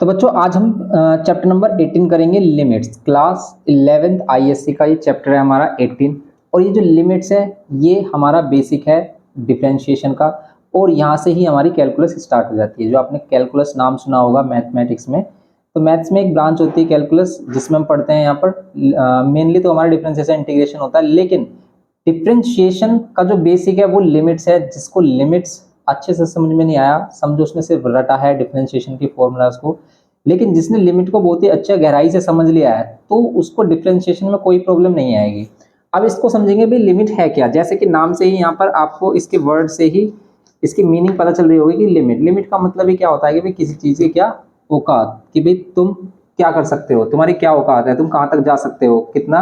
तो बच्चों आज हम चैप्टर नंबर 18 करेंगे लिमिट्स। क्लास 11th आईएससी का ये चैप्टर है हमारा 18। और ये जो लिमिट्स है ये हमारा बेसिक है डिफरेंशिएशन का, और यहाँ से ही हमारी कैलकुलस स्टार्ट हो जाती है। जो आपने कैलकुलस नाम सुना होगा मैथमेटिक्स में, तो मैथ्स में एक ब्रांच होती है कैलकुलस, जिसमें हम पढ़ते हैं यहाँ पर मेनली तो हमारा डिफरेंशिएशन इंटीग्रेशन होता है, लेकिन डिफरेंशिएशन का जो बेसिक है वो लिमिट्स है। जिसको लिमिट्स अच्छे से समझ में नहीं आया, समझो उसने सिर्फ रटा है डिफरेंशिएशन की फॉर्मूलाज को, लेकिन जिसने लिमिट को बहुत ही अच्छा गहराई से समझ लिया है तो उसको डिफरेंशिएशन में कोई प्रॉब्लम नहीं आएगी। अब इसको समझेंगे भाई लिमिट है क्या। जैसे कि नाम से ही यहाँ पर आपको इसके वर्ड से ही इसकी मीनिंग पता चल रही होगी कि लिमिट का मतलब ही क्या होता है कि भाई किसी चीज की क्या औकात, कि भाई तुम क्या कर सकते हो, तुम्हारी क्या औकात है, तुम कहाँ तक जा सकते हो, कितना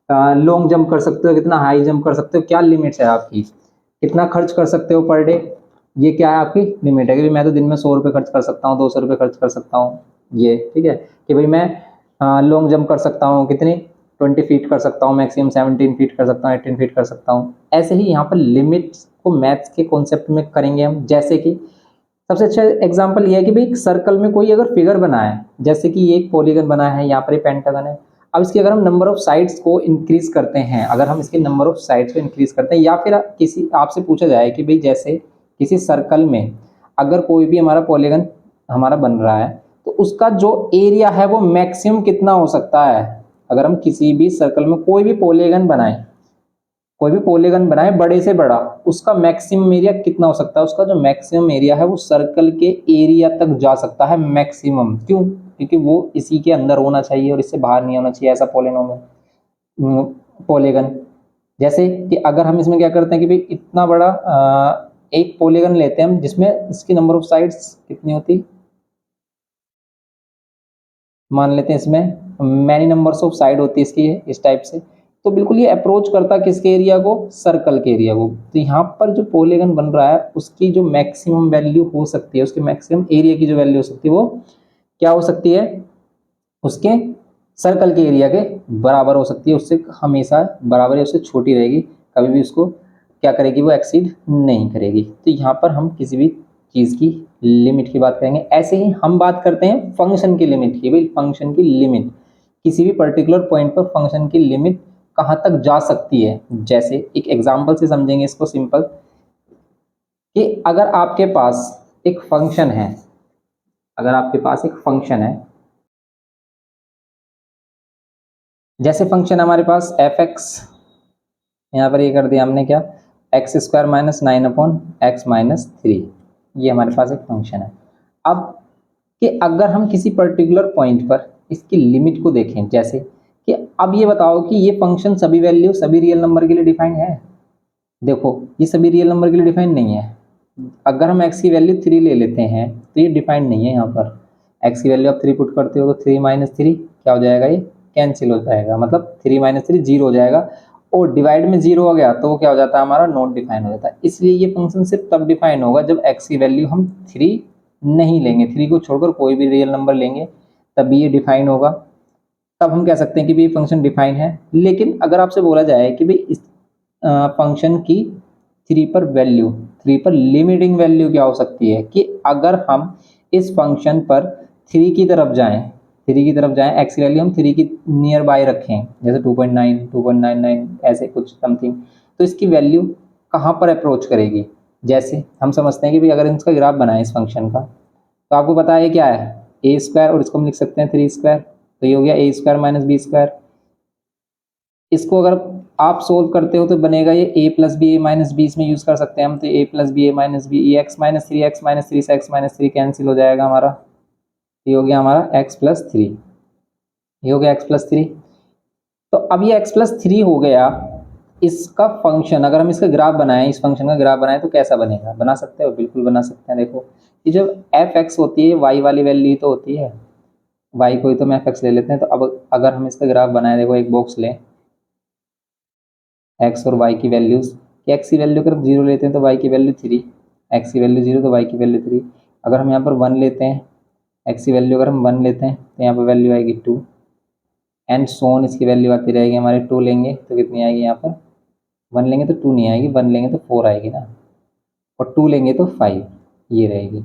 लॉन्ग जंप कर सकते हो, कितना हाई जंप कर सकते हो, क्या लिमिट्स है आपकी, कितना खर्च कर सकते हो पर डे, ये क्या है आपकी लिमिट है। कि भाई मैं तो दिन में 100 रुपये खर्च कर सकता हूँ, 200 रुपये खर्च कर सकता हूँ, ये ठीक है। कि भाई मैं लॉन्ग जंप कर सकता हूँ, कितनी 20 फीट कर सकता हूँ, मैक्सिमम 17 फीट कर सकता हूँ, 18 फीट कर सकता हूँ। ऐसे ही यहाँ पर लिमिट्स को मैथ्स के कॉन्सेप्ट में करेंगे हम। जैसे कि सबसे अच्छा एग्जांपल ये है कि भाई एक सर्कल में कोई अगर फिगर बना है, जैसे कि ये एक पॉलीगन बना है, यहाँ पर ये पेंटागन है। अब इसकी अगर हम नंबर ऑफ साइड्स को इंक्रीज करते हैं, अगर हम इसके नंबर ऑफ साइड्स को इंक्रीज करते हैं, या फिर किसी आपसे पूछा जाए कि भाई जैसे किसी सर्कल में अगर कोई भी हमारा पॉलीगन हमारा बन रहा है तो उसका जो एरिया है वो मैक्सिमम कितना हो सकता है। अगर हम किसी भी सर्कल में कोई भी पॉलीगन बनाए, कोई भी पॉलीगन बनाए बड़े से बड़ा, उसका मैक्सिमम एरिया कितना हो सकता है। उसका जो मैक्सिमम एरिया है वो सर्कल के एरिया तक जा सकता है मैक्सिमम। क्यों? क्योंकि वो इसी के अंदर होना चाहिए और इससे बाहर नहीं होना चाहिए, ऐसा पॉलीगन। जैसे कि अगर हम इसमें क्या करते हैं कि भाई इतना बड़ा एक पॉलीगन लेते हैं हम, जिसमें इसकी नंबर ऑफ साइड्स कितनी होती, मान लेते हैं इसमें मैनी नंबर्स ऑफ साइड होती है इसकी इस टाइप से। तो बिल्कुल ये अप्रोच करता है किसके एरिया को, सर्कल के एरिया को। तो यहाँ पर जो पॉलीगन बन रहा है उसकी जो मैक्सिमम वैल्यू हो सकती है, उसके मैक्सिमम एरिया की जो वैल्यू हो सकती है वो क्या हो सकती है, उसके सर्कल के एरिया के बराबर हो सकती है। उससे हमेशा बराबर है, उससे छोटी रहेगी, कभी भी उसको क्या करेगी वो एक्सीड नहीं करेगी। तो यहाँ पर हम किसी भी चीज़ की लिमिट की बात करेंगे। ऐसे ही हम बात करते हैं फंक्शन की लिमिट की। भाई फंक्शन की लिमिट, किसी भी पर्टिकुलर पॉइंट पर फंक्शन की लिमिट कहाँ तक जा सकती है। जैसे एक एग्जाम्पल से समझेंगे इसको सिंपल, कि अगर आपके पास एक फंक्शन है, अगर आपके पास एक फंक्शन है, जैसे फंक्शन हमारे पास एफ एक्स, यहाँ पर ये कर दिया हमने क्या, एक्स स्क्वायर माइनस 9/x-3, ये हमारे पास एक फंक्शन है। अब कि अगर हम किसी पर्टिकुलर पॉइंट पर इसकी लिमिट को देखें, जैसे कि अब ये बताओ कि ये फंक्शन सभी वैल्यू सभी रियल नंबर के लिए डिफाइंड है। देखो ये सभी रियल नंबर के लिए डिफाइंड नहीं है। अगर हम x की वैल्यू 3 ले लेते हैं तो ये डिफाइंड नहीं है। यहाँ पर x की वैल्यू आप 3 पुट करते हो तो 3 - 3 क्या हो जाएगा, ये कैंसिल हो जाएगा, मतलब 3 - 3 0 हो जाएगा। और डिवाइड में 0 हो गया तो वो क्या हो जाता है, हमारा नॉट डिफाइन हो जाता है। इसलिए ये फंक्शन सिर्फ तब डिफाइन होगा जब x की वैल्यू हम 3 नहीं लेंगे, 3 को छोड़कर कोई भी रियल नंबर लेंगे तभी ये डिफाइन होगा। तब हम कह सकते हैं कि भाई फंक्शन डिफाइन है। लेकिन अगर आपसे बोला जाए कि भाई इस फंक्शन की 3 पर वैल्यू, 3 पर लिमिटिंग वैल्यू क्या हो सकती है, कि अगर हम इस फंक्शन पर 3 की तरफ जाएं, 3 की तरफ जाएं, एक्स की वैल्यू हम 3 की नियर बाय रखें, जैसे 2.9, 2.99 ऐसे कुछ समथिंग, तो इसकी वैल्यू कहाँ पर अप्रोच करेगी। जैसे हम समझते हैं कि भाई अगर इसका ग्राफ बनाए इस फंक्शन का, तो आपको पता है क्या है, ए स्क्वायर, और इसको हम लिख सकते हैं 3 स्क्वायर, तो ये हो गया ए स्क्वायर माइनस बी स्क्वायर। इसको अगर आप सोल्व करते हो तो बनेगा ये a plus B A minus B, इसमें यूज़ कर सकते हैं हम, तो a plus B A minus B, ये x - 3 से x - 3 कैंसिल हो जाएगा हमारा, ये हो गया हमारा x+3, ये हो गया x+3। तो अब ये x+3 हो गया, इसका फंक्शन अगर हम इसका ग्राफ बनाएं, इस फंक्शन का ग्राफ बनाएं तो कैसा बनेगा, बना सकते हो, बिल्कुल बना सकते हैं। देखो ये जब एफ एक्स होती है y वाली वैल्यू तो होती है, y को ही तो हम एफ एक्स ले लेते हैं। तो अब अगर हम इसका ग्राफ बनाएं, देखो एक बॉक्स लें, एक्स और वाई की वैल्यूज़, कि एक्स की वैल्यू अगर हम 0 लेते हैं तो वाई की वैल्यू 3, एक्स की वैल्यू 0 तो वाई की वैल्यू 3। अगर हम यहाँ पर 1 लेते हैं, एक्स की वैल्यू अगर हम 1 लेते हैं तो यहाँ पर वैल्यू आएगी 2, एंड सोन इसकी वैल्यू आती रहेगी हमारे 2 लेंगे तो कितनी आएगी, यहाँ पर 1 लेंगे तो 2 नहीं आएगी, 1 लेंगे तो 4 आएगी ना, और 2 लेंगे तो 5, ये रहेगी।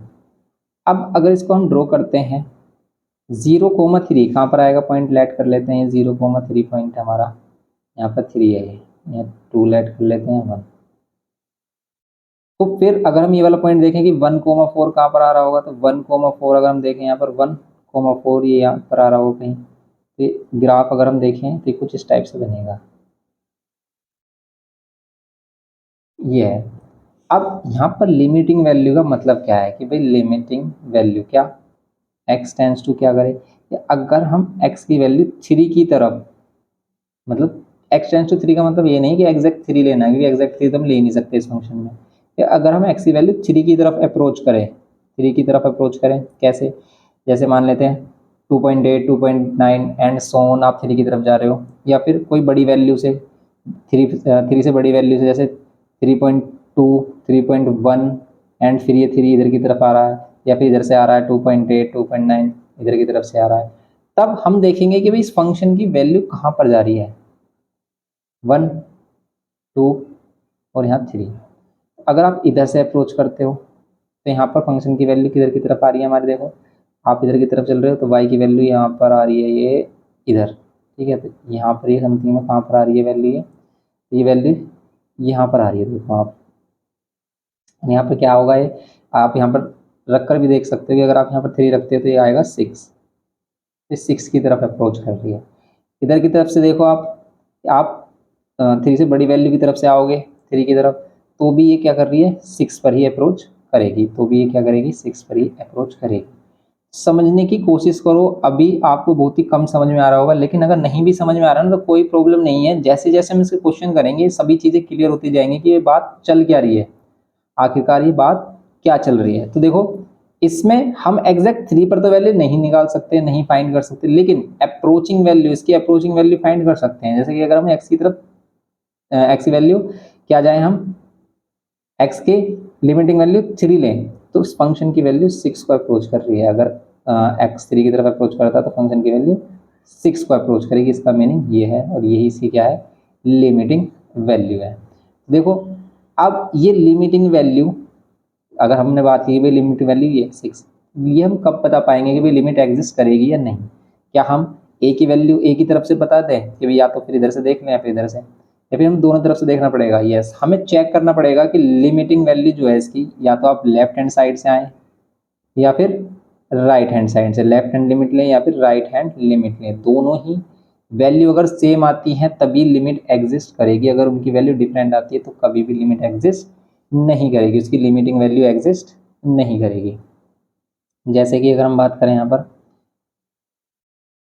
अब अगर इसको हम ड्रॉ करते हैं 0,3 कहाँ पर आएगा, पॉइंट लेट कर लेते हैं, ये 0,3 पॉइंट हमारा यहाँ पर 3 है, ये यहाँ 2 लेट कर लेते हैं 1। तो फिर अगर हम ये वाला पॉइंट देखें कि 1,4 कहाँ पर आ रहा होगा, तो 1,4 अगर हम देखें यहाँ पर 1,4 ये यहाँ पर आ रहा होगा कहीं, तो ग्राफ अगर हम देखें तो कुछ इस टाइप से बनेगा, ये है। अब यहाँ पर लिमिटिंग वैल्यू का मतलब क्या है कि भाई लिमिटिंग वैल्यू क्या, x टेंस टू क्या करे, अगर हम x की वैल्यू 3 की तरफ, मतलब x टेंस टू 3 का मतलब ये नहीं कि एग्जैक्ट 3 लेना है, क्योंकि एग्जैक्ट 3 तो हम ले ही नहीं सकते इस फंक्शन में। या अगर हम x की वैल्यू 3 की तरफ अप्रोच करें, 3 की तरफ अप्रोच करें कैसे, जैसे मान लेते हैं 2.8 2.9 एंड सो ऑन, आप 3 की तरफ जा रहे हो, या फिर कोई बड़ी वैल्यू से 3 से बड़ी वैल्यू से, जैसे 3.2 3.1 एंड फिर ये 3 इधर की तरफ आ रहा है, या फिर इधर से आ रहा है 2.8 2.9 इधर की तरफ से आ रहा है, तब हम देखेंगे कि भाई इस फंक्शन की वैल्यू कहाँ पर जा रही है, 1 2 और यहाँ 3। अगर आप इधर से अप्रोच करते हो तो यहाँ पर फंक्शन की वैल्यू किधर की तरफ आ रही है हमारे, देखो आप इधर की तरफ चल रहे हो तो y की वैल्यू यहाँ पर आ रही है ये इधर, ठीक है। तो यहाँ पर ये समथिंग में कहाँ पर आ रही है वैल्यू, ये वैल्यू यहाँ पर आ रही है, देखो आप यहाँ पर क्या होगा, ये आप यहाँ पर रख कर भी देख सकते हो कि अगर आप यहाँ पर 3 रखते हो तो ये आएगा 6, ये 6 की तरफ अप्रोच कर रही है। इधर की तरफ से देखो आप 3 से बड़ी वैल्यू की तरफ से आओगे 3 की तरफ, तो भी ये क्या कर रही है, 6 पर ही अप्रोच करेगी, तो भी ये क्या करेगी, 6 पर ही अप्रोच करेगी। समझने की कोशिश करो, अभी आपको बहुत ही कम समझ में आ रहा होगा, लेकिन अगर नहीं भी समझ में आ रहा है ना तो कोई प्रॉब्लम नहीं है, जैसे जैसे हम इसके क्वेश्चन करेंगे सभी चीज़ें क्लियर होती जाएंगी कि ये बात चल क्या रही है, आखिरकार ये बात क्या चल रही है। तो देखो इसमें हम एग्जैक्ट 3 पर तो वैल्यू नहीं निकाल सकते, नहीं फाइंड कर सकते, लेकिन अप्रोचिंग वैल्यू, इसकी अप्रोचिंग वैल्यू फाइंड कर सकते हैं। जैसे कि अगर हम एक्स की तरफ एक्स की वैल्यू क्या जाए, हम एक्स की लिमिटिंग वैल्यू 3 लें तो उस फंक्शन की वैल्यू 6 को अप्रोच कर रही है। अगर एक्स 3 की तरफ अप्रोच करता तो फंक्शन की वैल्यू 6 को अप्रोच करेगी, इसका मीनिंग ये है, और यही इसकी क्या है, लिमिटिंग वैल्यू है। देखो अब ये लिमिटिंग वैल्यू, अगर हमने बात की भाई लिमिट वैल्यू ये 6, ये हम कब बता पाएंगे कि भाई लिमिट एग्जिस्ट करेगी या नहीं, क्या हम ए की वैल्यू ए की तरफ से बता दें कि भाई या तो फिर इधर से देख लें या फिर इधर से, या फिर हम दोनों तरफ से देखना पड़ेगा। यस, हमें चेक करना पड़ेगा कि लिमिटिंग वैल्यू जो है इसकी, या तो आप लेफ्ट हैंड साइड से आए या फिर राइट हैंड साइड से, लेफ्ट हैंड लिमिट लें या फिर राइट हैंड लिमिट लें, दोनों ही वैल्यू अगर सेम आती है तभी लिमिट एग्जिस्ट करेगी, अगर उनकी वैल्यू डिफरेंट आती है तो कभी भी लिमिट एग्जिस्ट नहीं करेगी, उसकी लिमिटिंग वैल्यू एग्जिस्ट नहीं करेगी। जैसे कि अगर हम बात करें यहाँ पर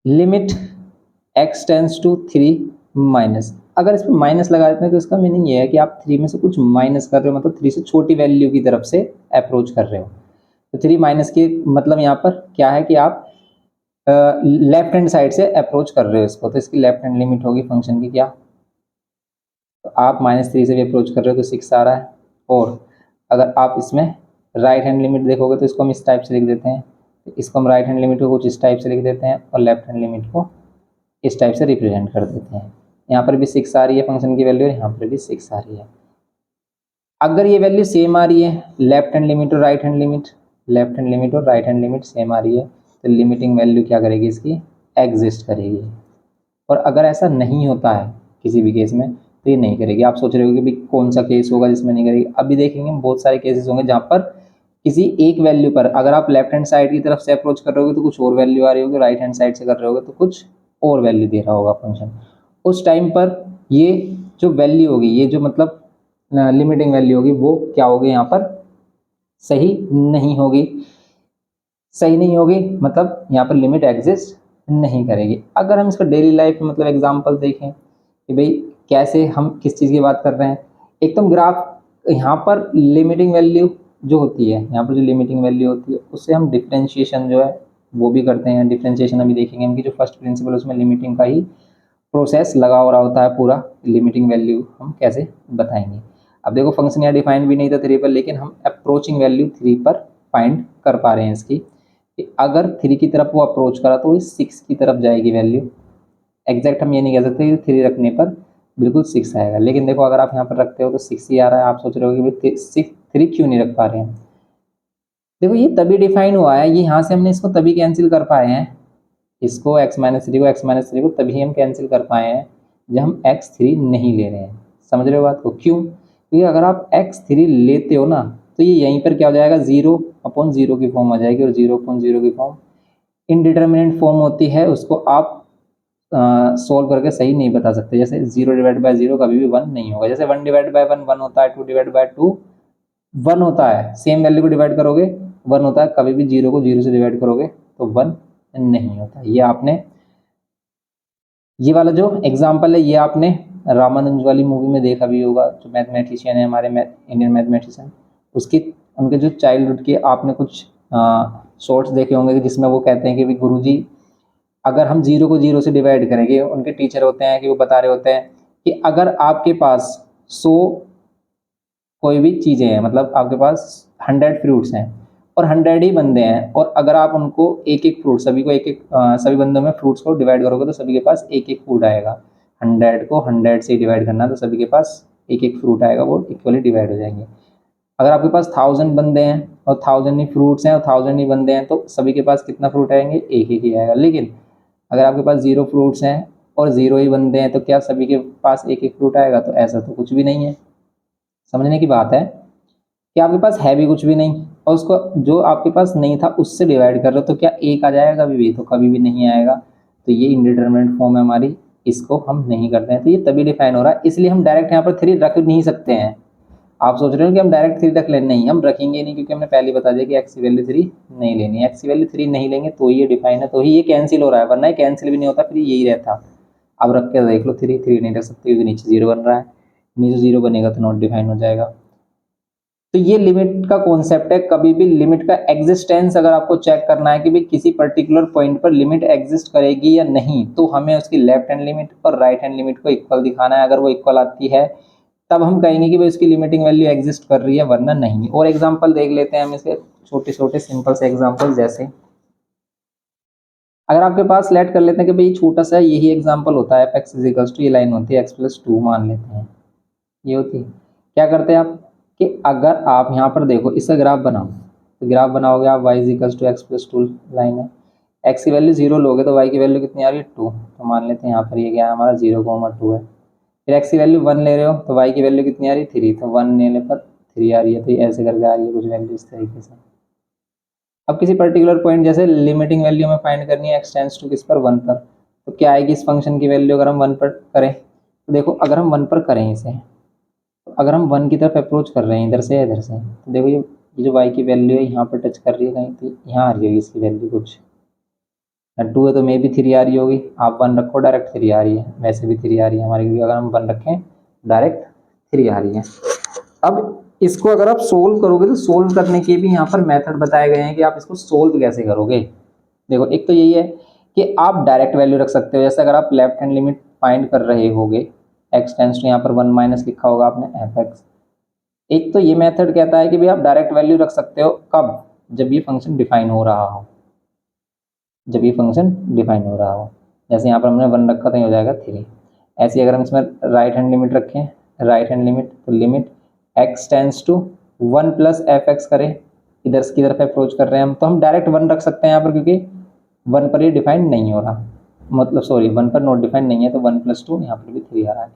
limit x tends to 3 minus, अगर इसमें माइनस लगा देते हैं तो इसका मीनिंग ये है कि आप 3 में से कुछ माइनस कर रहे हो, मतलब 3 से छोटी वैल्यू की तरफ से अप्रोच कर रहे हो। तो 3 माइनस के मतलब यहाँ पर क्या है कि आप लेफ्ट हैंड साइड से अप्रोच कर रहे हो इसको, तो इसकी लेफ्ट हैंड लिमिट होगी फंक्शन की क्या, तो आप -3 से भी अप्रोच कर रहे हो तो 6 आ रहा है। और अगर आप इसमें राइट हैंड लिमिट देखोगे तो इसको हम इस टाइप से लिख देते हैं, तो इसको हम राइट हैंड लिमिट को कुछ इस टाइप से लिख देते हैं और लेफ्ट हैंड लिमिट को इस टाइप से रिप्रेजेंट कर देते हैं। यहाँ पर भी 6 आ रही है फंक्शन की वैल्यू, यहाँ पर भी 6 आ रही है। अगर ये वैल्यू सेम आ रही है, लेफ्ट हैंड लिमिट और right hand limit, left hand limit और राइट हैंड लिमिट सेम आ रही है, तो लिमिटिंग वैल्यू क्या करेगी, इसकी एग्जिस्ट करेगी। और अगर ऐसा नहीं होता है किसी भी केस में तो ये नहीं करेगी। आप सोच रहे हो कि भाई कौन सा केस होगा जिसमें नहीं करेगी, अभी देखेंगे बहुत सारे केसेस होंगे जहाँ पर किसी एक वैल्यू पर अगर आप लेफ्ट हैंड साइड की तरफ से अप्रोच कर रहे होगे तो कुछ और वैल्यू आ रही होगी, राइट हैंड साइड से कर रहे होगे तो कुछ और वैल्यू दे रहा होगा फंक्शन। उस टाइम पर ये जो वैल्यू होगी, ये जो मतलब लिमिटिंग वैल्यू होगी, वो क्या होगी, यहाँ पर सही नहीं होगी। सही नहीं होगी मतलब यहाँ पर लिमिट एग्जिस्ट नहीं करेगी। अगर हम इसका डेली लाइफ में मतलब एग्जांपल देखें कि भाई कैसे हम किस चीज़ की बात कर रहे हैं, एक तो ग्राफ यहाँ पर लिमिटिंग वैल्यू जो होती है, यहाँ पर जो लिमिटिंग वैल्यू होती है उससे हम डिफ्रेंशिएशन जो है वो भी करते हैं। डिफ्रेंशिएशन अभी देखेंगे हम कि जो फर्स्ट प्रिंसिपल उसमें लिमिटिंग का ही प्रोसेस लगा हो रहा होता है पूरा, लिमिटिंग वैल्यू हम कैसे बताएंगे। अब देखो फंक्शन यहाँ डिफाइंड भी नहीं था 3 पर, लेकिन हम अप्रोचिंग वैल्यू 3 पर फाइंड कर पा रहे हैं इसकी, कि अगर 3 की तरफ वो अप्रोच करा तो वो 6 की तरफ जाएगी वैल्यू। एग्जैक्ट हम ये नहीं कह सकते कि 3 रखने पर बिल्कुल 6 आएगा, लेकिन देखो अगर आप यहाँ पर रखते हो तो 6 ही आ रहा है। आप सोच रहे हो कि भाई 3 क्यों नहीं रख पा रहे हैं, देखो ये तभी डिफाइन हुआ है, ये यहाँ से हमने इसको तभी कैंसिल कर पाए हैं इसको x-3 को x-3 को तभी हम कैंसिल कर पाए हैं जब हम x3 नहीं ले रहे हैं। समझ रहे हो बात को? क्यों? क्योंकि अगर आप x3 लेते हो ना तो ये यहीं पर क्या हो जाएगा, 0/0 की फॉर्म आ जाएगी, और 0/0 की फॉर्म इनडिटर्मिनेट फॉर्म होती है, उसको आप सोल्व करके सही नहीं बता सकते। जैसे 0/0 कभी भी 1 नहीं होगा, जैसे 1/1 1 होता है, 2/2 1 होता है, सेम वैल्यू को डिवाइड करोगे 1 होता है, कभी भी 0 को 0 से डिवाइड करोगे तो 1 नहीं होता। ये आपने, ये वाला जो एग्जाम्पल है ये आपने रामानुज वाली मूवी में देखा भी होगा, जो मैथमेटिशियन है हमारे इंडियन मैथमेटिशियन, उसकी उनके जो चाइल्डहुड के आपने कुछ शॉर्ट्स देखे होंगे कि जिसमें वो कहते हैं कि भाई गुरुजी अगर हम 0 को 0 से डिवाइड करेंगे, उनके टीचर होते हैं कि वो बता रहे होते हैं कि अगर आपके पास 100 कोई भी चीज़ें हैं, मतलब आपके पास 100 फ्रूट्स हैं और 100 ही बंदे हैं, और अगर आप उनको एक एक फ्रूट सभी को एक एक सभी बंदों में फ्रूट्स को डिवाइड करोगे तो सभी के पास एक एक फ्रूट आएगा। 100 को 100 से डिवाइड करना तो सभी के पास एक एक फ्रूट आएगा, वो इक्वली डिवाइड हो जाएंगे। अगर आपके पास 1000 बंदे हैं और 1000 ही फ्रूट्स हैं और 1000 ही बंदे हैं तो सभी के पास कितना फ्रूट आएंगे, एक एक ही आएगा। लेकिन अगर आपके पास 0 फ्रूट्स हैं और 0 ही बंदे हैं तो क्या सभी के पास एक एक फ्रूट आएगा? तो ऐसा तो कुछ भी नहीं है। समझने की बात है कि आपके पास है भी कुछ भी नहीं और उसको जो आपके पास नहीं था उससे डिवाइड कर रहे हो तो क्या एक आ जाएगा कभी भी? तो कभी भी नहीं आएगा। तो ये इंडिटरमिनेट फॉर्म है हमारी, इसको हम नहीं करते हैं, तो ये तभी डिफाइन हो रहा है। इसलिए हम डायरेक्ट यहाँ पर 3 रख नहीं सकते हैं। आप सोच रहे हो कि हम डायरेक्ट 3 रख लें, नहीं, हम रखेंगे नहीं, क्योंकि हमने पहले बता दिया कि एक्स की वैल्यू 3 नहीं लेनी है। एक्स की वैल्यू 3 नहीं लेंगे तो ये डिफाइन है, तो ही ये कैंसिल हो रहा है, वरना ये कैंसिल भी नहीं होता, फिर यही रहता। अब रख के देख लो, 3 नहीं रख सकते क्योंकि नीचे 0 बन रहा है, नीचे 0 बनेगा तो नॉट डिफाइन हो जाएगा। तो ये लिमिट का कॉन्सेप्ट है। कभी भी लिमिट का एग्जिस्टेंस अगर आपको चेक करना है कि भाई किसी पर्टिकुलर पॉइंट पर लिमिट एग्जिस्ट करेगी या नहीं, तो हमें उसकी लेफ्ट हैंड लिमिट और राइट हैंड लिमिट को इक्वल दिखाना है। अगर वो इक्वल आती है तब हम कहेंगे कि भाई उसकी लिमिटिंग वैल्यू एग्जिस्ट कर रही है, वरना नहीं। और एग्जाम्पल देख लेते हैं हम इसके, छोटे छोटे सिंपल से एग्जाम्पल। जैसे अगर आपके पास लेट कर लेते हैं कि भाई छोटा सा यही एग्जाम्पल होता है, f(x = ये लाइन होती है x+2 मान लेते हैं, ये होती है। क्या करते हैं आप कि अगर आप यहाँ पर देखो इसका ग्राफ बनाओ, तो ग्राफ बनाओगे आप y = x+2 लाइन है, x की वैल्यू 0 लोगे तो y की वैल्यू कितनी आ रही है 2, तो मान लेते हैं यहाँ पर ये क्या है हमारा 0,2 है। फिर x की वैल्यू 1 ले रहे हो तो y की वैल्यू कितनी आ रही है 3, तो 1 लेने पर 3 आ रही है, तो ये ऐसे करके आ रही है कुछ वैल्यू इस तरीके से। अब किसी पर्टिकुलर पॉइंट जैसे लिमिटिंग वैल्यू हमें फाइंड करनी है x टेंड्स टू किस पर 1 पर, तो क्या आएगी इस फंक्शन की वैल्यू अगर हम 1 पर करें? तो देखो अगर हम 1 पर करें इसे, अगर हम 1 की तरफ अप्रोच कर रहे हैं इधर से या इधर से, तो देखो ये जो y की वैल्यू है यहाँ पर टच कर रही है कहीं, तो यहाँ आ रही होगी इसकी वैल्यू कुछ, 2 है तो मे भी 3 आ रही होगी। आप 1 रखो डायरेक्ट 3 आ रही है, वैसे भी 3 आ रही है हमारी, क्योंकि अगर हम 1 रखें डायरेक्ट 3 आ रही है। अब इसको अगर आप सोल्व करोगे तो सोल्व करने के भी यहाँ पर मेथड बताए गए हैं कि आप इसको सोल्व कैसे करोगे। देखो एक तो यही है कि आप डायरेक्ट वैल्यू रख सकते हो, जैसे अगर आप लेफ्ट हैंड लिमिट फाइंड कर रहे होगे, x टेंड्स टू यहाँ पर 1 माइनस लिखा होगा आपने f(x). एक तो ये मेथड कहता है कि भाई आप डायरेक्ट वैल्यू रख सकते हो, कब? जब ये फंक्शन डिफाइन हो रहा हो, जब ये फंक्शन डिफाइन हो रहा हो। जैसे यहाँ पर हमने 1 रखा तो ये हो जाएगा 3। ऐसे अगर हम इसमें राइट हैंड लिमिट रखें, राइट हैंड लिमिट, तो limit x tends to 1 plus f(x) करें, इधर की तरफ अप्रोच कर रहे हैं हम, तो हम डायरेक्ट 1 रख सकते हैं यहाँ पर, क्योंकि 1 पर ये डिफाइन नहीं हो रहा, मतलब सॉरी 1 पर नोट डिफाइन नहीं है, तो 1 + 2 यहाँ पर भी 3 आ रहा है।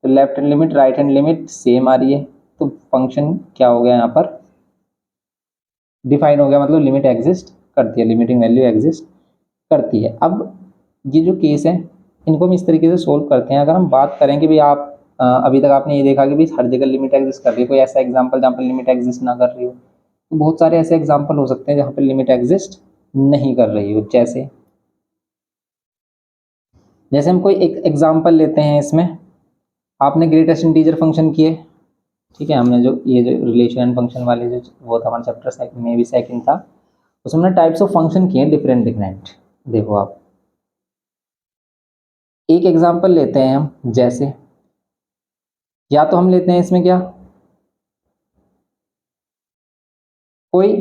तो left hand limit right hand limit same आ रही है, तो फंक्शन क्या हो गया यहाँ पर डिफाइन हो गया, मतलब लिमिट एग्जिस्ट करती है, लिमिटिंग वैल्यू एग्जिस्ट करती है। अब ये जो केस है इनको हम इस तरीके से सोल्व करते हैं। अगर हम बात करें कि भाई आप अभी तक आपने ये देखा कि भाई हर जगह लिमिट एग्जिस्ट कर रही है, कोई ऐसा एग्जांपल जहाँ पर लिमिट एग्जिस्ट ना कर रही हो, तो बहुत सारे ऐसे एग्जांपल हो सकते हैं जहाँ पर लिमिट एग्जिस्ट नहीं कर रही हो। जैसे जैसे हम कोई एक एग्जांपल लेते हैं, इसमें आपने ग्रेटेस्ट इंटीजर फंक्शन किए, ठीक है, हमने जो ये जो रिलेशन फंक्शन वाले जो वो था हमारा चैप्टर सेकंड में भी सेकंड था, उसमें हमने टाइप्स ऑफ फंक्शन किए डिफरेंट डिफरेंट। देखो आप एक एग्जांपल लेते हैं हम, जैसे या तो हम लेते हैं इसमें क्या, कोई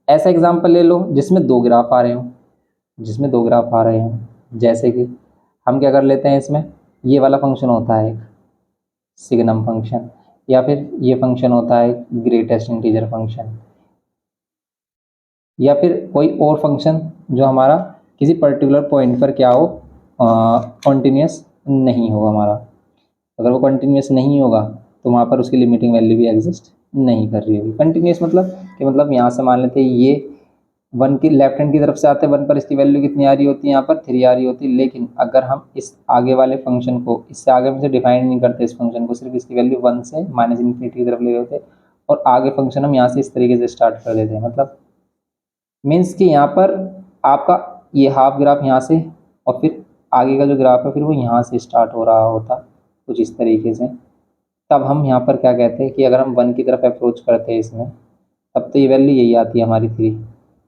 ऐसा एग्जांपल ले लो जिसमें 2 ग्राफ आ रहे हो, जिसमें 2 ग्राफ आ रहे हो। जैसे कि हम क्या कर लेते हैं, इसमें ये वाला फंक्शन होता है एक सिग्नम फंक्शन, या फिर ये फंक्शन होता है ग्रेटेस्ट इंटीजर फंक्शन, या फिर कोई और फंक्शन जो हमारा किसी पर्टिकुलर पॉइंट पर क्या हो, कॉन्टीन्यूस नहीं होगा हमारा। अगर वो कंटिन्यूस नहीं होगा तो वहाँ पर उसकी लिमिटिंग वैल्यू भी एग्जिस्ट नहीं कर रही होगी। कंटिन्यूस मतलब कि मतलब यहाँ से मान लेते हैं ये वन की लेफ्ट हैंड की तरफ से आते हैं, वन पर इसकी वैल्यू कितनी आ रही होती है, यहाँ पर 3 आ रही होती है। लेकिन अगर हम इस आगे वाले फंक्शन को इससे आगे में से डिफाइन नहीं करते, इस फंक्शन को सिर्फ इसकी वैल्यू 1 से माइनस इन्फिनिटी की तरफ ले होते और आगे फंक्शन हम यहाँ से इस तरीके से स्टार्ट कर देते हैं। मतलब मीन्स कि यहाँ पर आपका ये हाफ ग्राफ यहाँ से और फिर आगे का जो ग्राफ है फिर वो यहाँ से स्टार्ट हो रहा होता कुछ इस तरीके से। तब हम यहाँ पर क्या कहते हैं कि अगर हम 1 की तरफ अप्रोच करते हैं इसमें, तब तो ये वैल्यू यही आती है हमारी 3।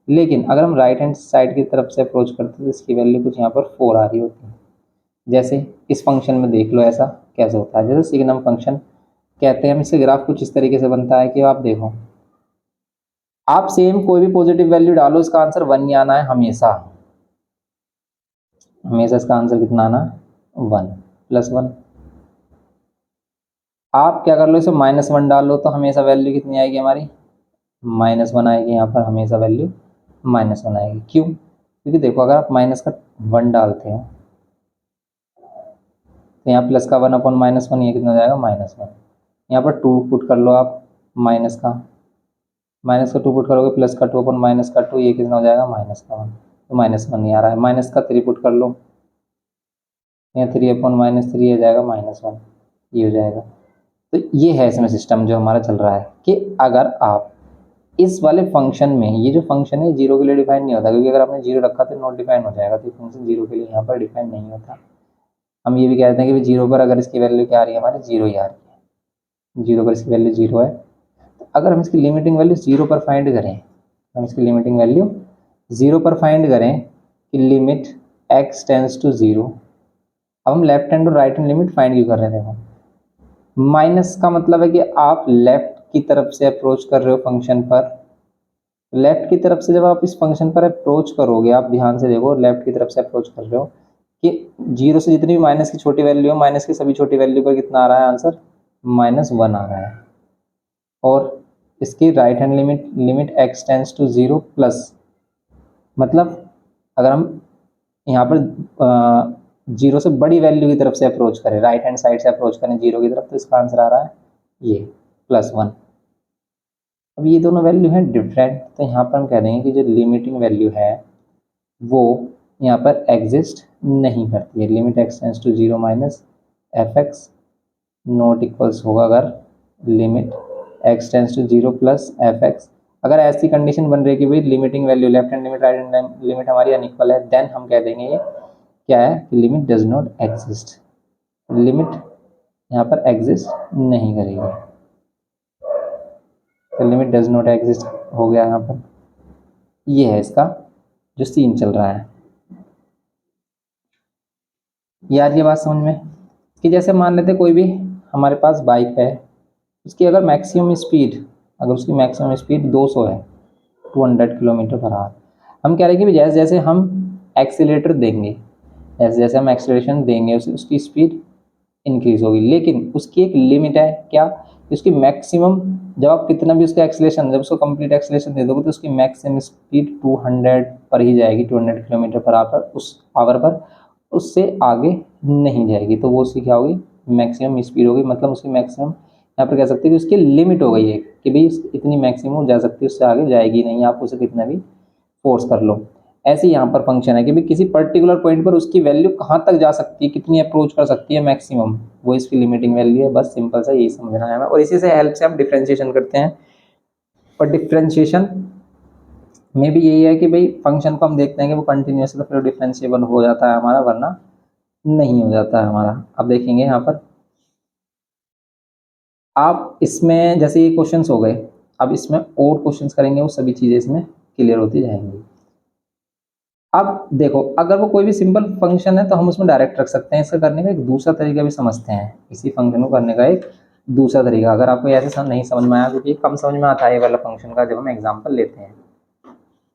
लेकिन अगर हम राइट हैंड साइड की तरफ से अप्रोच करते हैं तो इसकी वैल्यू कुछ यहाँ पर 4 आ रही होती है। जैसे इस फंक्शन में देख लो ऐसा कैसे होता है। जैसे सिग्नम फंक्शन कहते हैं हम, इससे ग्राफ कुछ इस तरीके से बनता है कि आप देखो, आप सेम कोई भी पॉजिटिव वैल्यू डालो, इसका आंसर 1 ही आना है हमेशा। हमेशा इसका आंसर कितना आना है 1 +1। आप क्या कर लो, इसे -1 डाल लो तो हमेशा वैल्यू कितनी आएगी हमारी -1 आएगी। यहाँ पर हमेशा वैल्यू -1 आएगी। क्यों? क्योंकि देखो अगर आप माइनस का 1 डालते हो तो यहाँ प्लस का 1/-1 ये कितना हो जाएगा -1। यहाँ पर 2 पुट कर लो आप, माइनस का 2 पुट करोगे, प्लस का 2/-2 ये कितना हो जाएगा -1। तो -1 नहीं आ रहा है। माइनस का 3 पुट कर लो, यहाँ 3/-3 हो जाएगा -1, ये हो जाएगा। तो ये है इसमें सिस्टम जो हमारा चल रहा है कि अगर आप इस वाले फंक्शन में, ये जो फंक्शन है जीरो के लिए डिफाइन नहीं होता, क्योंकि अगर आपने जीरो रखा तो नॉट डिफाइन हो जाएगा, तो फंक्शन जीरो के लिए यहाँ पर डिफाइन नहीं होता। हम ये भी कहते हैं कि जीरो पर अगर इसकी वैल्यू क्या आ रही है हमारी, जीरो ही आ रही है, जीरो पर इसकी वैल्यू जीरो है। तो अगर हम इसकी लिमिटिंग वैल्यू जीरो पर फाइंड करें, हम इसकी लिमिटिंग वैल्यू जीरो पर फाइंड करें कि limit x tends to zero. अब हम लेफ्ट हैंड और राइट हैंड लिमिट फाइंड क्यों कर रहे हैं? देखो, माइनस का मतलब है कि आप लेफ्ट की तरफ से अप्रोच कर रहे हो फंक्शन पर। लेफ्ट की तरफ से जब आप इस फंक्शन पर अप्रोच करोगे, आप ध्यान से देखो, लेफ्ट की तरफ से अप्रोच कर रहे हो कि जीरो से जितनी भी माइनस की छोटी वैल्यू है, माइनस की सभी छोटी वैल्यू पर कितना आ रहा है आंसर, -1 आ रहा है। और इसकी right hand limit x tends to zero plus, मतलब अगर हम यहाँ पर जीरो से बड़ी वैल्यू की तरफ से अप्रोच करें, राइट हैंड साइड से अप्रोच करें जीरो की तरफ, तो इसका आंसर आ रहा है ये +1। अब ये दोनों वैल्यू हैं डिफरेंट, तो यहाँ पर हम कह देंगे कि जो लिमिटिंग वैल्यू है वो यहाँ पर एग्जिस्ट नहीं करती है। Limit x tends to zero minus f(x) not equals होगा अगर limit x tends to zero plus f(x). अगर ऐसी कंडीशन बन रही है कि भाई limiting value left hand limit right hand limit हमारी अनइक्वल है, देन हम कह देंगे ये क्या है कि limit does not exist, limit यहाँ पर एग्जिस्ट नहीं करेगी। तो लिमिट डज नॉट एग्जिस्ट हो गया यहाँ पर। ये है इसका जो सीन चल रहा है। यार ये बात समझ में कि जैसे मान लेते कोई भी हमारे पास बाइक है, उसकी अगर मैक्सिमम स्पीड, अगर उसकी मैक्सिमम स्पीड 200 है, 200 km/h, हम कह रहे हैं कि जैसे जैसे हम एक्सीलेटर देंगे, जैसे जैसे हम एक्सीलरेशन देंगे उसकी स्पीड इंक्रीज होगी। लेकिन उसकी एक लिमिट है, क्या? उसकी मैक्सिमम, जब आप कितना भी उसका एक्सीलरेशन, जब उसको कंप्लीट एक्सीलरेशन दे दोगे तो उसकी मैक्सिमम स्पीड 200 पर ही जाएगी, 200 km/h उस आवर पर, उससे आगे नहीं जाएगी। तो वो उसकी क्या होगी, मैक्सिमम स्पीड होगी। मतलब उसकी मैक्सिमम यहाँ पर कह सकते हैं कि उसकी लिमिट हो गई है कि भाई इतनी मैक्सिमम जा सकती है, उससे आगे जाएगी नहीं, आप उसे कितना भी फोर्स कर लो। ऐसे यहाँ पर फंक्शन है कि भाई किसी पर्टिकुलर पॉइंट पर उसकी वैल्यू कहाँ तक जा सकती है, कितनी अप्रोच कर सकती है मैक्सिमम, वो इसकी लिमिटिंग वैल्यू है। बस सिंपल सा यही समझना है हमें, और इसी से हेल्प से हम डिफ्रेंशिएशन करते हैं। और डिफ्रेंशिएशन में भी यही है कि भाई फंक्शन को हम देखते हैं कि वो कंटिन्यूस है तो फिर डिफ्रेंशिएबल हो जाता है हमारा, वरना नहीं हो जाता है हमारा। अब देखेंगे यहाँ पर आप इसमें जैसे ये क्वेश्चंस हो गए, अब इसमें और क्वेश्चंस करेंगे, वो सभी चीज़ें इसमें क्लियर होती जाएंगी। अब देखो, अगर वो कोई भी सिंपल फंक्शन है तो हम उसमें डायरेक्ट रख सकते हैं। इसका करने का एक दूसरा तरीका भी समझते हैं, इसी फंक्शन को करने का एक दूसरा तरीका। अगर आपको ऐसे नहीं समझ में आया, क्योंकि कम समझ में आता है ये वाला फंक्शन का जब हम एग्जाम्पल लेते हैं।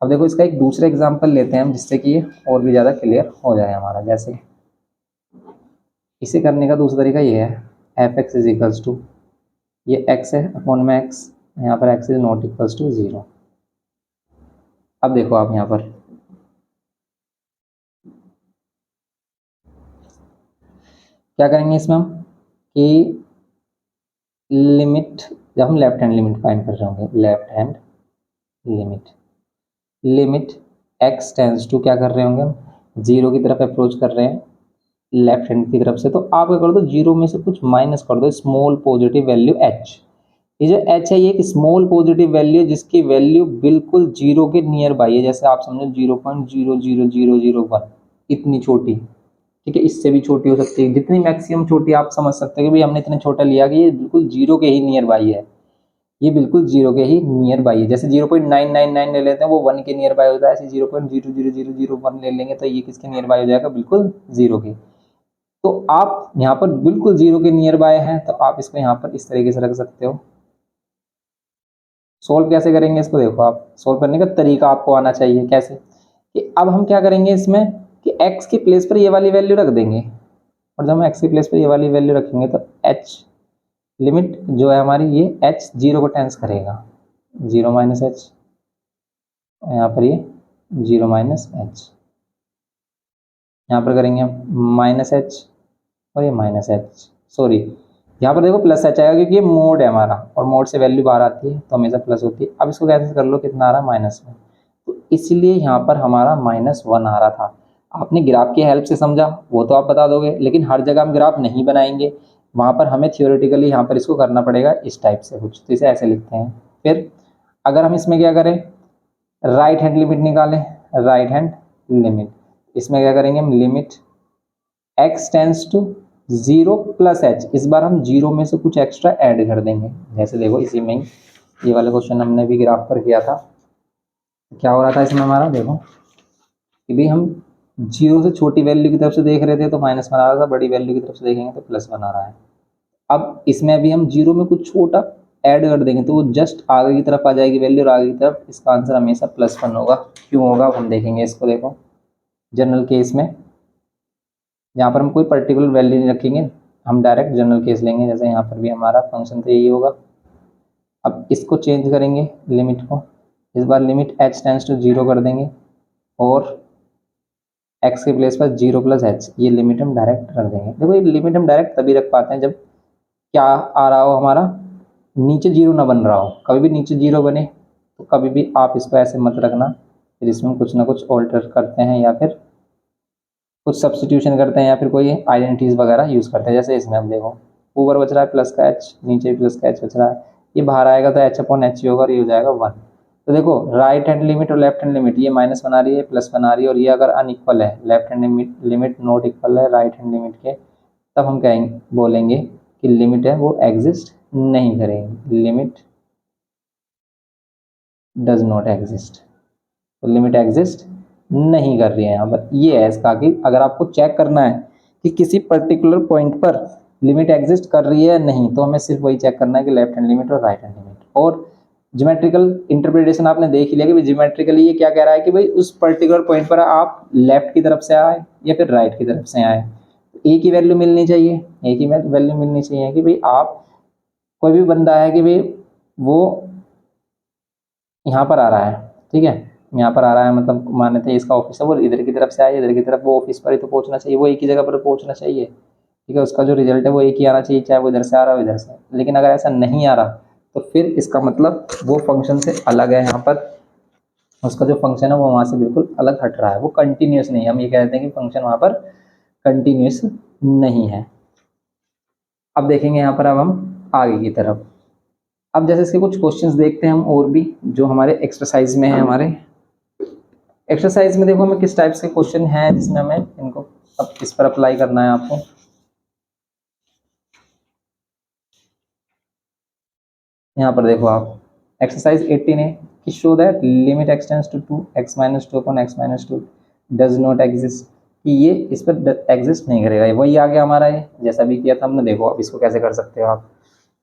अब देखो इसका एक दूसरा एग्जाम्पल लेते हैं हम, जिससे कि ये और भी ज़्यादा क्लियर हो जाए हमारा। जैसे इसे करने का दूसरा तरीका ये है, f(x) इज इक्वल्स टू, ये x है अपॉन में x, यहाँ पर x is not equals to 0। अब देखो आप यहाँ पर क्या करेंगे इसमें हम कि लिमिट, जब हम लेफ्ट हैंड लिमिट फाइंड कर रहे होंगे, left hand limit x tends to क्या कर रहे होंगे हम, जीरो की तरफ अप्रोच कर रहे हैं लेफ्ट हैंड की तरफ से, तो आप क्या कर दो, जीरो में से कुछ माइनस कर दो, स्मॉल पॉजिटिव वैल्यू h। ये जो h है ये एक स्मॉल पॉजिटिव वैल्यू है जिसकी वैल्यू बिल्कुल जीरो के नियर बाई है, जैसे आप समझो 0.00001, इतनी छोटी, ठीक है, इससे भी छोटी हो सकती है, जितनी मैक्सिमम छोटी आप समझ सकते हैं कि भाई हमने इतना छोटा लिया कि ये बिल्कुल जीरो के ही नियर बाई है, ये बिल्कुल जीरो के ही नियर बाई है। जैसे 0.999 ले लेते हैं वो 1 के नियर बाई होता है, ऐसे 0.00001 ले लेंगे तो ये किसके नियर बाई हो जाएगा, बिल्कुल जीरो के। तो आप यहाँ पर बिल्कुल जीरो के नियर बाय हैं, तो आप इसको यहाँ पर इस तरीके से रख सकते हो। सोल्व कैसे करेंगे इसको, देखो आप सोल्व करने का तरीका आपको आना चाहिए कैसे, कि अब हम क्या करेंगे इसमें कि x के प्लेस पर ये वाली वैल्यू रख देंगे, और जब हम x के प्लेस पर ये वाली वैल्यू रखेंगे तो h लिमिट जो है हमारी, ये h जीरो को टेंस करेगा, जीरो माइनस एच, यहाँ पर ये जीरो माइनस एच, यहाँ पर करेंगे माइनस एच और ये माइनस एच, सॉरी यहाँ पर देखो प्लस एच आएगा क्योंकि ये मोड है हमारा, और मोड से वैल्यू बाहर आती है तो हमेशा प्लस होती है। अब इसको कैंसिल कर लो, कितना आ रहा है, -1, तो इसलिए यहाँ पर हमारा -1 आ रहा था। आपने ग्राफ की हेल्प से समझा वो तो आप बता दोगे, लेकिन हर जगह हम ग्राफ नहीं बनाएंगे, वहाँ पर हमें थियोरेटिकली यहाँ पर इसको करना पड़ेगा इस टाइप से कुछ, तो इसे ऐसे लिखते हैं। फिर अगर हम इसमें क्या करें, राइट हैंड लिमिट निकालें, राइट हैंड लिमिट, इसमें क्या करेंगे हम, limit x tends to zero plus H, इस बार हम जीरो में से कुछ एक्स्ट्रा ऐड कर देंगे। जैसे देखो इसी में ये वाला क्वेश्चन हमने भी ग्राफ पर किया था, क्या हो रहा था इसमें हमारा, देखो कि भाई हम जीरो से छोटी वैल्यू की तरफ से देख रहे थे तो माइनस बना रहा था, बड़ी वैल्यू की तरफ से देखेंगे तो प्लस बना रहा है। अब इसमें अभी हम जीरो में कुछ छोटा ऐड कर देंगे तो वो जस्ट आगे की तरफ आ जाएगी वैल्यू, और आगे की तरफ इसका आंसर हमेशा +1 होगा। क्यों होगा हम देखेंगे इसको, देखो जनरल केस में यहाँ पर हम कोई पर्टिकुलर वैल्यू नहीं रखेंगे, हम डायरेक्ट जनरल केस लेंगे, जैसे यहाँ पर भी हमारा फंक्शन तो यही होगा। अब इसको चेंज करेंगे लिमिट को, इस बार limit h tends to zero कर देंगे और x के प्लेस पर जीरो प्लस एच, ये लिमिट हम डायरेक्ट रख देंगे। देखो ये लिमिट हम डायरेक्ट तभी रख पाते हैं जब क्या आ रहा हो हमारा, नीचे जीरो ना बन रहा हो, कभी भी नीचे जीरो बने तो कभी भी आप इसको ऐसे मत रखना, फिर इसमें कुछ ना कुछ ऑल्टर करते हैं या फिर कुछ सब्सटीट्यूशन करते हैं या फिर कोई आइडेंटिटीज वगैरह यूज़ करते हैं। जैसे इसमें हम देखो ऊपर बच रहा है प्लस का एच, नीचे भी प्लस का एच बच रहा है, ये बाहर आएगा तो एच अपॉन एच ही होगा और ये हो जाएगा 1। तो देखो राइट हैंड लिमिट और लेफ्ट हैंड लिमिट, ये माइनस बना रही है, प्लस बना रही है, और ये अगर अनइक्वल है, left hand limit not equal है राइट हैंड लिमिट के, तब हम कहेंगे बोलेंगे कि लिमिट है वो एग्जिस्ट नहीं करेगी, लिमिट डज नॉट एग्जिस्ट, तो लिमिट एग्जिस्ट नहीं कर रही है यहाँ पर। ये है इसका कि अगर आपको चेक करना है कि किसी पर्टिकुलर पॉइंट पर लिमिट एग्जिस्ट कर रही है या नहीं, तो हमें सिर्फ वही चेक करना है कि लेफ्ट हैंड लिमिट और राइट हैंड लिमिट। और ज्योमेट्रिकल इंटरप्रिटेशन आपने देख लिया कि भाई ज्योमेट्रिकली ये क्या कह रहा है कि भाई उस पर्टिकुलर पॉइंट पर आप लेफ्ट की तरफ से आए या फिर राइट की तरफ से आए, एक ही वैल्यू मिलनी चाहिए, एक ही वैल्यू मिलनी चाहिए कि भाई आप, कोई भी बंदा है कि भाई वो यहाँ पर आ रहा है, ठीक है, यहाँ पर आ रहा है, मतलब मान्यता इसका ऑफिस है, वो इधर की तरफ से आए, इधर की तरफ, वो ऑफिस पर ही तो पहुँचना चाहिए, वो एक ही जगह पर पहुँचना चाहिए, ठीक है, उसका जो रिजल्ट है वो एक ही आना चाहिए, चाहे वो इधर से आ रहा हो इधर से। लेकिन अगर ऐसा नहीं आ रहा तो फिर इसका मतलब वो फंक्शन से अलग है, यहाँ पर उसका जो फंक्शन है वो वहाँ से बिल्कुल अलग हट रहा है, वो कंटिन्यूस नहीं है। हम ये कहते हैं कि फंक्शन वहाँ पर कंटिन्यूस नहीं है। अब देखेंगे यहाँ पर, अब हम आगे की तरफ, अब जैसे इसके कुछ क्वेश्चंस देखते हैं हम और भी जो हमारे एक्सरसाइज में है। हमारे एक्सरसाइज में देखो हमें किस टाइप्स के क्वेश्चन हैं जिसमें हमें इनको अब इस पर अप्लाई करना है आपको। यहाँ पर देखो आप एक्सरसाइज 18 है कि show that limit x tends to 2x - 2 upon x - 2 does not exist, कि ये इस पर एग्जिस्ट नहीं करेगा। वही आ गया हमारा, ये जैसा भी किया था हमने। देखो अब इसको कैसे कर सकते हो आप,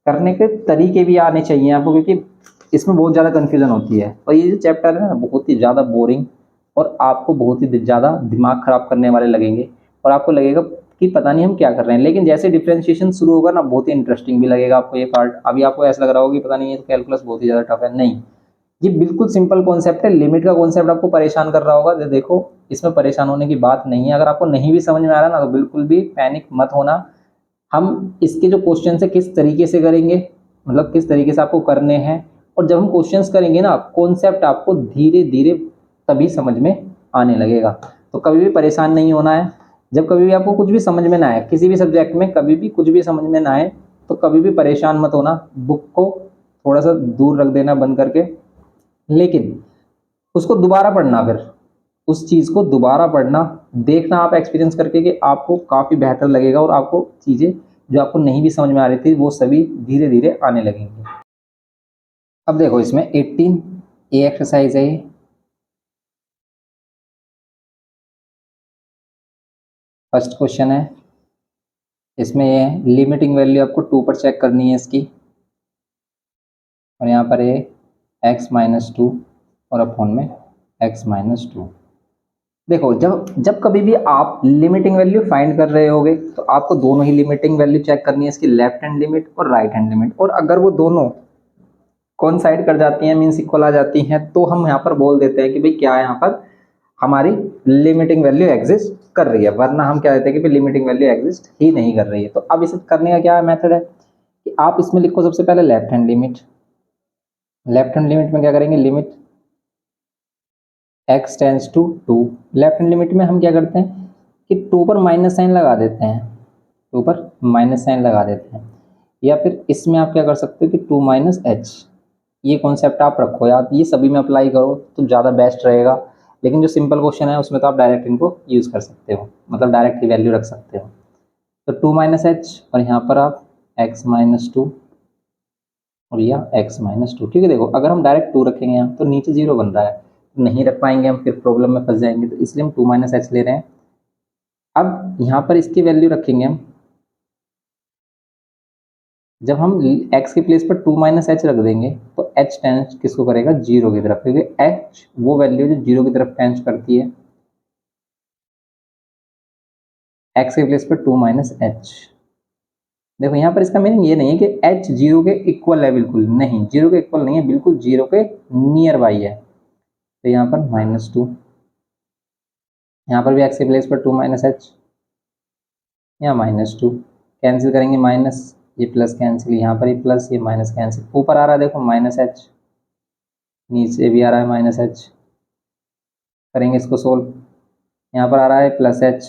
करने के तरीके भी आने चाहिए आपको, क्योंकि इसमें बहुत ज़्यादा कन्फ्यूजन होती है, और ये जो चैप्टर है ना बहुत ही ज़्यादा बोरिंग और आपको बहुत ही ज़्यादा दिमाग ख़राब करने वाले लगेंगे, और आपको लगेगा कि पता नहीं हम क्या कर रहे हैं। लेकिन जैसे डिफरेंशिएशन शुरू होगा ना, बहुत ही इंटरेस्टिंग भी लगेगा आपको ये पार्ट। अभी आपको ऐसा लग रहा होगा कि पता नहीं ये तो कैलकुलस बहुत ही ज़्यादा टफ है, नहीं, ये बिल्कुल सिंपल कॉन्सेप्ट है। लिमिट का कॉन्सेप्ट आपको परेशान कर रहा होगा, देखो इसमें परेशान होने की बात नहीं है। अगर आपको नहीं भी समझ में आ रहा ना तो बिल्कुल भी पैनिक मत होना, हम इसके जो क्वेश्चन है किस तरीके से करेंगे, मतलब किस तरीके से आपको करने हैं। और जब हम क्वेश्चंस करेंगे ना, कॉन्सेप्ट आपको धीरे धीरे तभी समझ में आने लगेगा। तो कभी भी परेशान नहीं होना है। जब कभी भी आपको कुछ भी समझ में ना आए, किसी भी सब्जेक्ट में कभी भी कुछ भी समझ में ना आए, तो कभी भी परेशान मत होना। बुक को थोड़ा सा दूर रख देना बंद करके, लेकिन उसको दोबारा पढ़ना, फिर उस चीज़ को दोबारा पढ़ना, देखना आप एक्सपीरियंस करके कि आपको काफ़ी बेहतर लगेगा और आपको चीज़ें जो आपको नहीं भी समझ में आ रही थी वो सभी धीरे धीरे आने लगेंगी। अब देखो इसमें 18 ए एक्सरसाइज है ये। फर्स्ट क्वेश्चन है, इसमें ये लिमिटिंग वैल्यू आपको 2 पर चेक करनी है इसकी, और यहाँ पर ये x-2 और अपॉन में x-2। देखो जब जब कभी भी आप लिमिटिंग वैल्यू फाइंड कर रहे होगे तो आपको दोनों ही लिमिटिंग वैल्यू चेक करनी है, इसकी लेफ्ट हैंड लिमिट और राइट हैंड लिमिट। और अगर वो दोनों कोइंसाइड कर जाती हैं, मीन्स इक्वल आ जाती हैं, तो हम यहाँ पर बोल देते हैं कि भाई क्या यहाँ पर हमारी लिमिटिंग वैल्यू एग्जिस्ट कर रही है, वरना हम क्या देते हैं कि लिमिटिंग वैल्यू एग्जिस्ट ही नहीं कर रही है। तो अब इसे करने का क्या मेथड है कि आप इसमें लिखो सबसे पहले left hand limit. Left hand limit में क्या करेंगे, limit x tends to 2। Left hand limit में हम क्या करते हैं कि 2 पर माइनस साइन लगा देते हैं, 2 पर माइनस साइन लगा देते हैं। या फिर इसमें आप क्या कर सकते हो कि 2 माइनस एच, ये कॉन्सेप्ट आप रखो याद, ये सभी में अप्लाई करो तो ज़्यादा बेस्ट रहेगा। लेकिन जो सिंपल क्वेश्चन है उसमें तो आप डायरेक्ट इनको यूज़ कर सकते हो, मतलब डायरेक्ट ही वैल्यू रख सकते हो। तो 2 माइनस एच और यहाँ पर आप x-2 और यह x-2, क्योंकि देखो अगर हम डायरेक्ट 2 रखेंगे यहाँ तो नीचे 0 बन रहा है, नहीं रख पाएंगे हम, फिर प्रॉब्लम में फंस जाएंगे, तो इसलिए हम 2 माइनस एच ले रहे हैं। अब यहाँ पर इसकी वैल्यू रखेंगे हम, जब हम x के प्लेस पर 2 माइनस एच रख देंगे तो h टेंस किसको करेगा, 0 की तरफ, क्योंकि h वो वैल्यू जो 0 की तरफ टेंस करती है। x के प्लेस पर 2 माइनस एच। देखो यहाँ पर इसका मीनिंग ये नहीं है कि h 0 के इक्वल है, बिल्कुल नहीं, 0 के इक्वल नहीं है, बिल्कुल 0 के नियर बाई है। तो यहाँ पर -2, यहाँ पर भी x के प्लेस पर 2 माइनस एच, यहाँ -2, कैंसिल करेंगे माइनस, ये प्लस कैंसिल, यहाँ पर ये प्लस ये माइनस कैंसिल, ऊपर आ रहा है देखो माइनस एच, नीचे भी आ रहा है माइनस एच। करेंगे इसको सोल्व, यहाँ पर आ रहा है प्लस एच,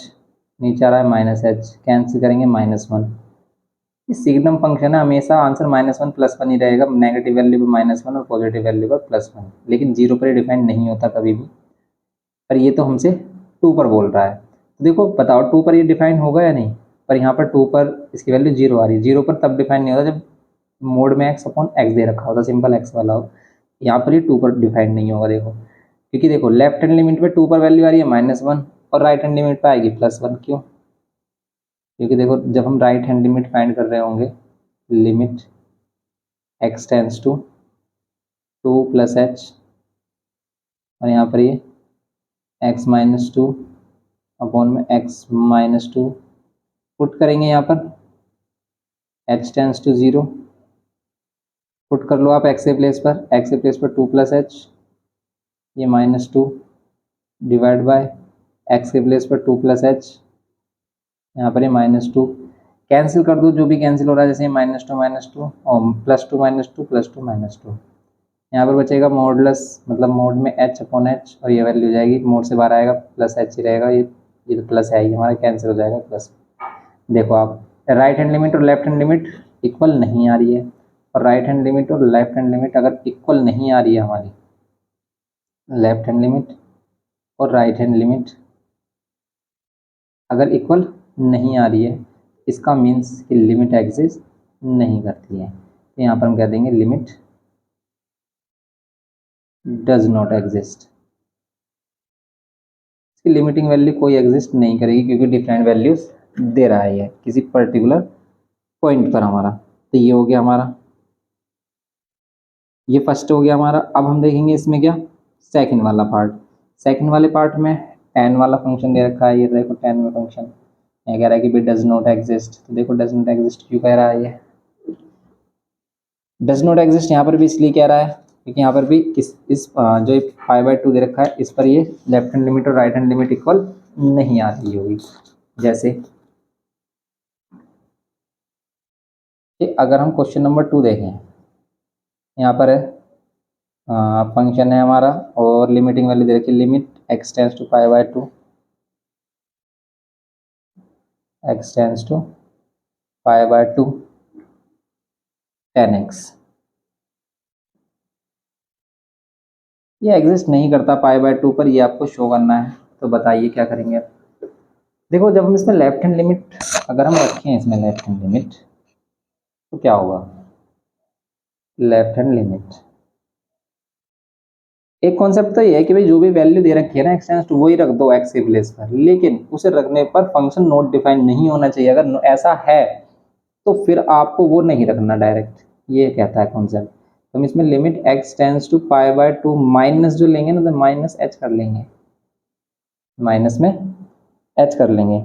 नीचे आ रहा है माइनस एच, कैंसिल करेंगे -1। ये सिग्नम फंक्शन है, हमेशा आंसर -1 +1 ही रहेगा, नेगेटिव वैल्यू पर -1 और पॉजिटिव वैल्यू पर +1, लेकिन 0 पर डिफाइन नहीं होता कभी भी। पर ये तो हमसे 2 पर बोल रहा है, तो देखो बताओ 2 पर ये डिफाइन होगा या नहीं। पर यहाँ पर 2 पर इसकी वैल्यू 0 आ रही है, 0 पर तब डिफाइन नहीं होता जब मोड में x/x दे रखा होता, सिंपल x वाला हो। यहाँ पर ये 2 पर डिफाइन नहीं होगा देखो, क्योंकि देखो लेफ्ट हैंड लिमिट पे 2 पर वैल्यू आ रही है -1 और राइट हैंड लिमिट पे आएगी +1। क्यों, क्योंकि देखो जब हम राइट हैंड लिमिट फाइंड कर रहे होंगे, limit x tends to 2 + h, और यहाँ पर ये x-2 अपॉन में x-2 पुट करेंगे, यहाँ पर h टेंस टू 0 पुट कर लो आप x के प्लेस पर, x के प्लेस पर 2 + h, ये -2 डिवाइड बाय x के प्लेस पर 2 + h, यहाँ पर ये -2 कैंसिल कर दो, जो भी कैंसिल हो रहा है, जैसे -2 और +2 -2 +2 -2, यहाँ पर बचेगा मॉडुलस, मतलब मोड में h/h, और ये वैल्यू जाएगी, मोड से बाहर आएगा +h ही रहेगा, ये तो प्लस है ही हमारा, कैंसिल हो जाएगा प्लस। देखो आप राइट हैंड लिमिट और लेफ्ट हैंड लिमिट इक्वल नहीं आ रही है, और राइट हैंड लिमिट और लेफ्ट हैंड लिमिट अगर इक्वल नहीं आ रही है हमारी, लेफ्ट हैंड लिमिट और राइट हैंड लिमिट अगर इक्वल नहीं आ रही है, इसका मीन्स कि लिमिट एग्जिस्ट नहीं करती है। तो यहाँ पर हम कह देंगे लिमिट डज नॉट एग्जिस्ट, इसकी लिमिटिंग वैल्यू कोई एग्जिस्ट नहीं करेगी, क्योंकि डिफरेंट वैल्यूज दे रहा है किसी पर्टिकुलर पॉइंट पर हमारा। तो ये हो गया हमारा, ये फर्स्ट हो गया हमारा। अब हम देखेंगे इसमें क्या, सेकंड वाला पार्ट। सेकंड वाले पार्ट में tan वाला फंक्शन दे रखा है, ये देखो tan में फंक्शन ये कह रहा है कि भी डज नॉट एग्जिस्ट। तो देखो डज नॉट एग्जिस्ट क्यों कह रहा है, ये डज नॉट एग्जिस्ट यहाँ पर भी इसलिए कह रहा है क्योंकि यहाँ पर भी इस जो 5/2 दे रखा है, इस पर ये लेफ्ट हैंड लिमिट और राइट हैंड लिमिट इक्वल नहीं आ रही होगी। जैसे कि अगर हम क्वेश्चन नंबर 2 देखें, यहाँ पर है फंक्शन है हमारा और लिमिटिंग वैल्यू दे रखी है, limit x tends to pi by 2, x tends to pi by 2 10x। ये एग्जिस्ट नहीं करता पाई बाय 2 पर, ये आपको शो करना है। तो बताइए क्या करेंगे आप। देखो जब हम इसमें लेफ्ट हैंड लिमिट अगर हम रखें इसमें लेफ्ट हैंड लिमिट तो क्या होगा, लेफ्ट हैंड लिमिट एक कॉन्सेप्ट तो ये है कि भाई जो भी वैल्यू दे रखी है ना एक्स टेंस टू वही रख दो एक्स के प्लेस पर, लेकिन उसे रखने पर फंक्शन नॉट डिफाइन नहीं होना चाहिए। अगर ऐसा है तो फिर आपको वो नहीं रखना डायरेक्ट, ये कहता है कॉन्सेप्ट। तो हम इसमें limit x tends to pi by 2 minus जो लेंगे ना, तो माइनस एच कर लेंगे, माइनस में एच कर लेंगे,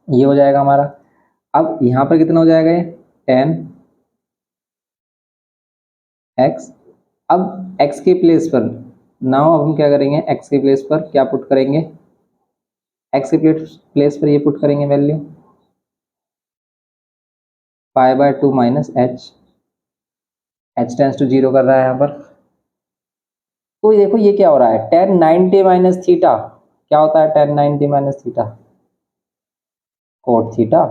ये हो जाएगा हमारा। अब यहाँ पर कितना हो जाएगा, ये 10x। अब x के प्लेस पर नाउ अब हम क्या करेंगे, x के प्लेस पर क्या पुट करेंगे, x के प्लेस पर ये पुट करेंगे value pi by 2 minus H, H tends to 0 कर रहा है यहाँ पर। तो देखो ये क्या हो रहा है, tan 90 माइनस थीटा क्या होता है, tan 90 minus theta cot theta.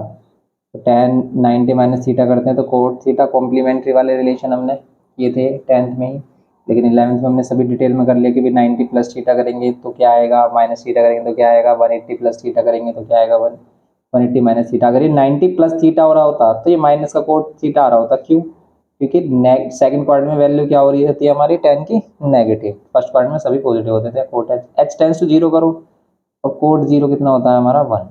तो tan 90 माइनस थीटा करते हैं तो कोट थीटा, कॉम्प्लीमेंट्री वाले रिलेशन हमने किए थे 10th में ही, लेकिन 11th में हमने सभी डिटेल में कर लिया कि भी 90 प्लस थीटा करेंगे तो क्या आएगा, माइनस थीटा करेंगे तो क्या आएगा, 180 प्लस थीटा करेंगे तो क्या आएगा, 180 माइनस थीटा। अगर ये 90 प्लस थीटा हो रहा होता तो ये माइनस का कोट थीटा आ रहा होता, क्यों, क्योंकि सेकंड पार्ट में वैल्यू क्या हो रही होती है हमारी 10 की नेगेटिव, फर्स्ट पार्ट में सभी पॉजिटिव होते थे। कोट एच टेंस टू 0 करो और कोट 0 कितना होता है हमारा 1,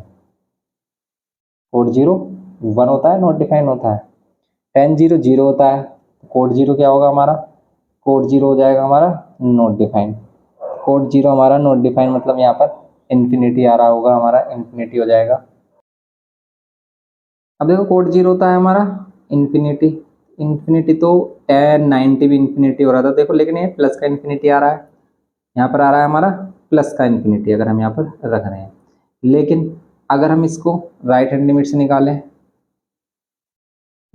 कोट 0 1 होता है, नॉट डिफाइन होता है। tan 0 0 होता है, कोट 0 क्या होगा हमारा, कोट 0 हो जाएगा हमारा नॉट डिफाइन। कोट 0 हमारा नॉट डिफाइन मतलब यहाँ पर इन्फिनिटी आ रहा होगा हमारा, इन्फिनिटी हो जाएगा। अब देखो कोट 0 होता है हमारा इन्फिनिटी, इन्फिनिटी तो tan 90 भी इन्फिनिटी हो रहा था देखो, लेकिन ये प्लस का इन्फिनिटी आ रहा है, यहाँ पर आ रहा है हमारा प्लस का इन्फिनिटी अगर हम यहाँ पर रख रहे हैं। लेकिन अगर हम इसको राइट हैंड लिमिट से निकालें,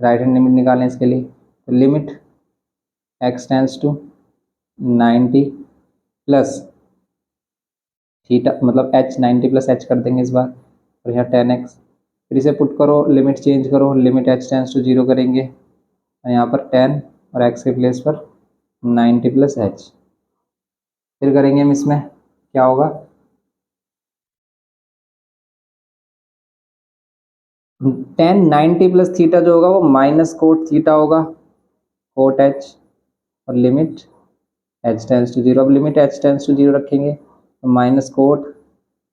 राइट हैंड लिमिट निकालें इसके लिए, तो limit x tends to 90 plus theta मतलब h 90 प्लस h कर देंगे इस बार, और यहाँ 10x, फिर इसे पुट करो, लिमिट चेंज करो, लिमिट h टेंस टू 0 करेंगे और यहाँ पर 10 और x के प्लेस पर 90 प्लस h, फिर करेंगे हम इसमें क्या होगा, 10 90 प्लस थीटा जो होगा वो माइनस कोट थीटा होगा, कोट h, और लिमिट h टेंस टू 0। अब लिमिट h टेंस टू 0 रखेंगे तो माइनस कोट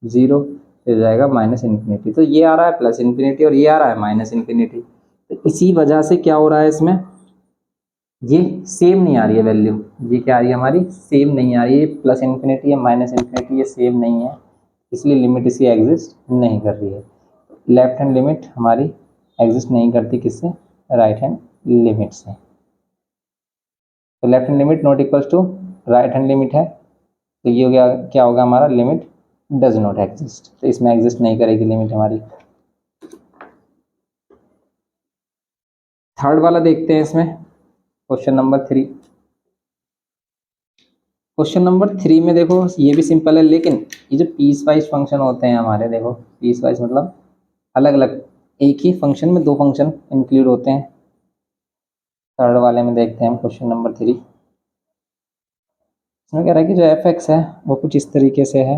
0 हो जाएगा माइनस इन्फिनिटी। तो ये आ रहा है प्लस इन्फिनिटी और ये आ रहा है माइनस इन्फिनिटी, तो इसी वजह से क्या हो रहा है इसमें, ये सेम नहीं आ रही है वैल्यू, ये क्या आ रही है हमारी, सेम नहीं आ रही है, प्लस इन्फिनिटी या माइनस इन्फिनिटी ये सेम नहीं है, इसलिए लिमिट इसकी एग्जिस्ट नहीं कर रही है। लेफ्ट हैंड लिमिट हमारी एग्जिस्ट नहीं करती किससे, राइट हैंड लिमिट से। तो left hand limit not equals to right hand limit है, तो ये हो गया, क्या होगा हमारा, लिमिट डज नॉट एग्जिस्ट, तो इसमें एग्जिस्ट नहीं करेगी लिमिट हमारी। थर्ड वाला देखते हैं इसमें, क्वेश्चन नंबर 3। क्वेश्चन नंबर 3 में देखो ये भी सिंपल है, लेकिन ये जो पीस वाइज फंक्शन होते हैं हमारे, देखो पीस वाइज मतलब अलग अलग, एक ही फंक्शन में दो फंक्शन इंक्लूड होते हैं। थर्ड वाले में देखते हैं हम क्वेश्चन नंबर 3, इसमें कह रहा है कि जो एफ एक्स है वो कुछ इस तरीके से है,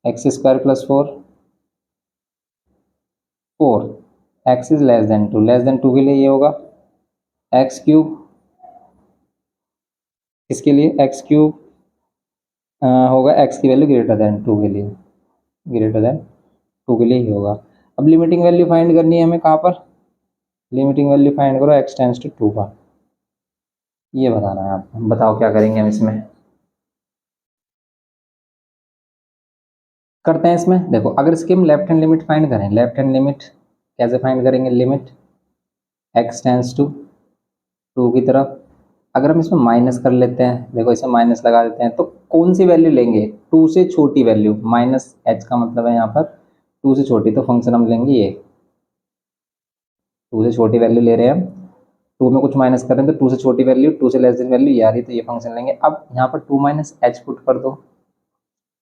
x square plus 4 x is less than 2, less than 2 के लिए ये होगा एक्स क्यूब, इसके लिए एक्स क्यूब होगा एक्स की वैल्यू ग्रेटर देन 2 के लिए, ग्रेटर देन 2 के लिए ही होगा। अब लिमिटिंग वैल्यू फाइंड करनी है हमें, कहाँ पर, लिमिटिंग वैल्यू फाइंड करो एक्स टेंस टू 2 का, ये बताना है आपको। बताओ क्या करेंगे हम इसमें, करते हैं इसमें। देखो अगर इसकी हम लेफ्ट हैंड लिमिट फाइंड करें, लेफ्ट हैंड लिमिट कैसे फाइंड करेंगे, लिमिट एक्स टेंस टू 2 की तरफ, अगर हम इसमें माइनस कर लेते हैं, देखो इसमें माइनस लगा देते हैं, तो कौन सी वैल्यू लेंगे, 2 से छोटी वैल्यू, माइनस एच का मतलब है यहाँ पर 2 से छोटी, तो फंक्शन हम लेंगे ये 2 से छोटी वैल्यू ले रहे हैं हम, 2 में कुछ माइनस कर रहे हैं तो 2 से छोटी वैल्यू, 2 से लेस देन वैल्यू ये आ रही है, तो ये फंक्शन लेंगे। अब यहाँ पर 2 माइनस एच पुट कर दो,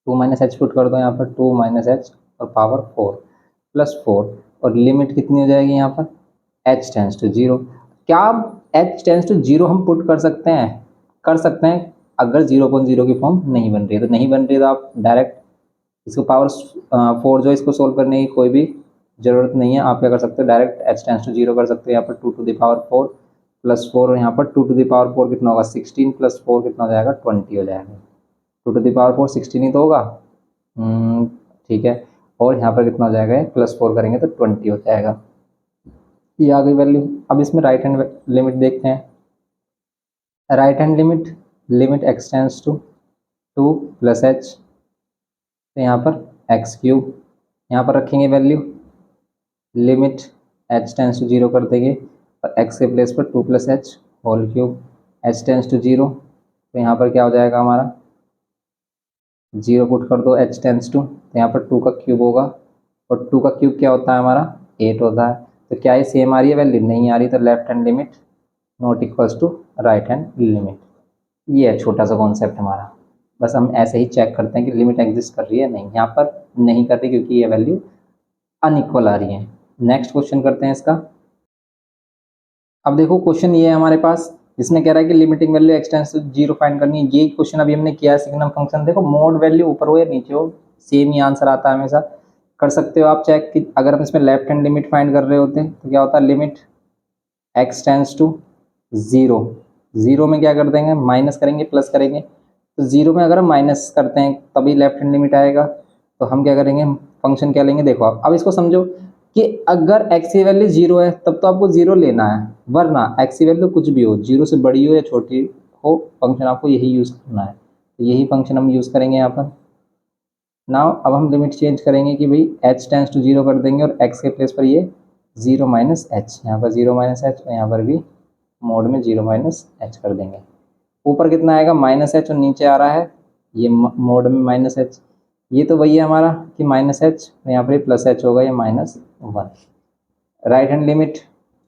2 माइनस एच पुट कर दो यहाँ पर, 2 माइनस एच और पावर 4 प्लस 4, और लिमिट कितनी हो जाएगी यहाँ पर, एच टेंस टू 0। क्या एच टेंस टू 0 हम पुट कर सकते हैं? कर सकते हैं, अगर 0.0 की फॉर्म नहीं बन रही है। तो नहीं बन रही है तो आप डायरेक्ट इसको पावर 4 जो इसको सोल्व करने की कोई भी ज़रूरत नहीं है। आप क्या कर सकते हो, डायरेक्ट एच टेंस टू 0 कर सकते हो। यहाँ पर 2 टू द पावर 4 प्लस 4, और यहाँ पर 2 टू द पावर 4 कितना होगा, 16 प्लस 4 कितना हो जाएगा, 20 हो जाएगा। 2 टू द पावर 4 16 ही तो होगा, ठीक है। और यहाँ पर कितना हो जाएगा, प्लस 4 करेंगे तो 20 हो जाएगा। ये आ गई वैल्यू। अब इसमें राइट हैंड लिमिट देखते हैं। Right hand limit, limit x tends to 2 plus h, तो यहाँ पर एक्स क्यूब, यहाँ पर रखेंगे value, limit h tends to 0 कर देंगे, और एक्स के प्लेस पर 2 plus h whole cube, h tends to 0, तो यहाँ पर क्या हो जाएगा हमारा, 0 पुट कर दो, एच टेंस टू, तो यहाँ पर 2 का क्यूब होगा, और 2 का क्यूब क्या होता है हमारा, 8 होता है। तो क्या ये सेम आ रही है वैल्यू, नहीं आ रही, तो left hand limit not equals to right hand limit. ये है छोटा सा कॉन्सेप्ट हमारा, बस हम ऐसे ही चेक करते हैं कि लिमिट एग्जिस्ट कर रही है, नहीं, यहाँ पर नहीं कर रही क्योंकि ये वैल्यू अनइक्वल आ रही है। नेक्स्ट क्वेश्चन करते हैं इसका। अब देखो क्वेश्चन ये है हमारे पास, इसमें कह रहा है कि limiting value x tends to 0 find करनी है। ये क्वेश्चन अभी हमने किया है सिग्नम फंक्शन। देखो मोड वैल्यू ऊपर हो या नीचे हो, सेम ही आंसर आता है हमेशा। कर सकते हो आप चेक कि अगर हम इसमें लेफ्ट हैंड लिमिट फाइंड कर रहे होते हैं तो क्या होता है, लिमिट एक्स टेंड्स टू 0, 0 में क्या कर देंगे, माइनस करेंगे प्लस करेंगे, तो 0 में अगर हम माइनस करते हैं तभी लेफ्ट हैंड लिमिट आएगा। तो हम क्या करेंगे, फंक्शन क्या लेंगे, देखो आप अब इसको समझो कि अगर एक्स की वैल्यू 0 है तब तो आपको 0 लेना है, वरना एक्स की वैल्यू कुछ भी हो, 0 से बड़ी हो या छोटी हो, फंक्शन आपको यही यूज़ करना है। तो यही फंक्शन हम यूज़ करेंगे यहाँ पर। नाउ अब हम लिमिट चेंज करेंगे कि भाई एच टेंस टू 0 कर देंगे, और एक्स के प्लेस पर ये 0 माइनस एच, यहाँ पर 0 माइनस एच, और यहाँ पर भी मोड में 0 माइनस एच कर देंगे। ऊपर कितना आएगा, माइनस एच, और नीचे आ रहा है ये मोड में माइनस एच। ये तो वही है हमारा कि माइनस एच, यहाँ पर प्लस एच होगा, ये -1। Right hand limit,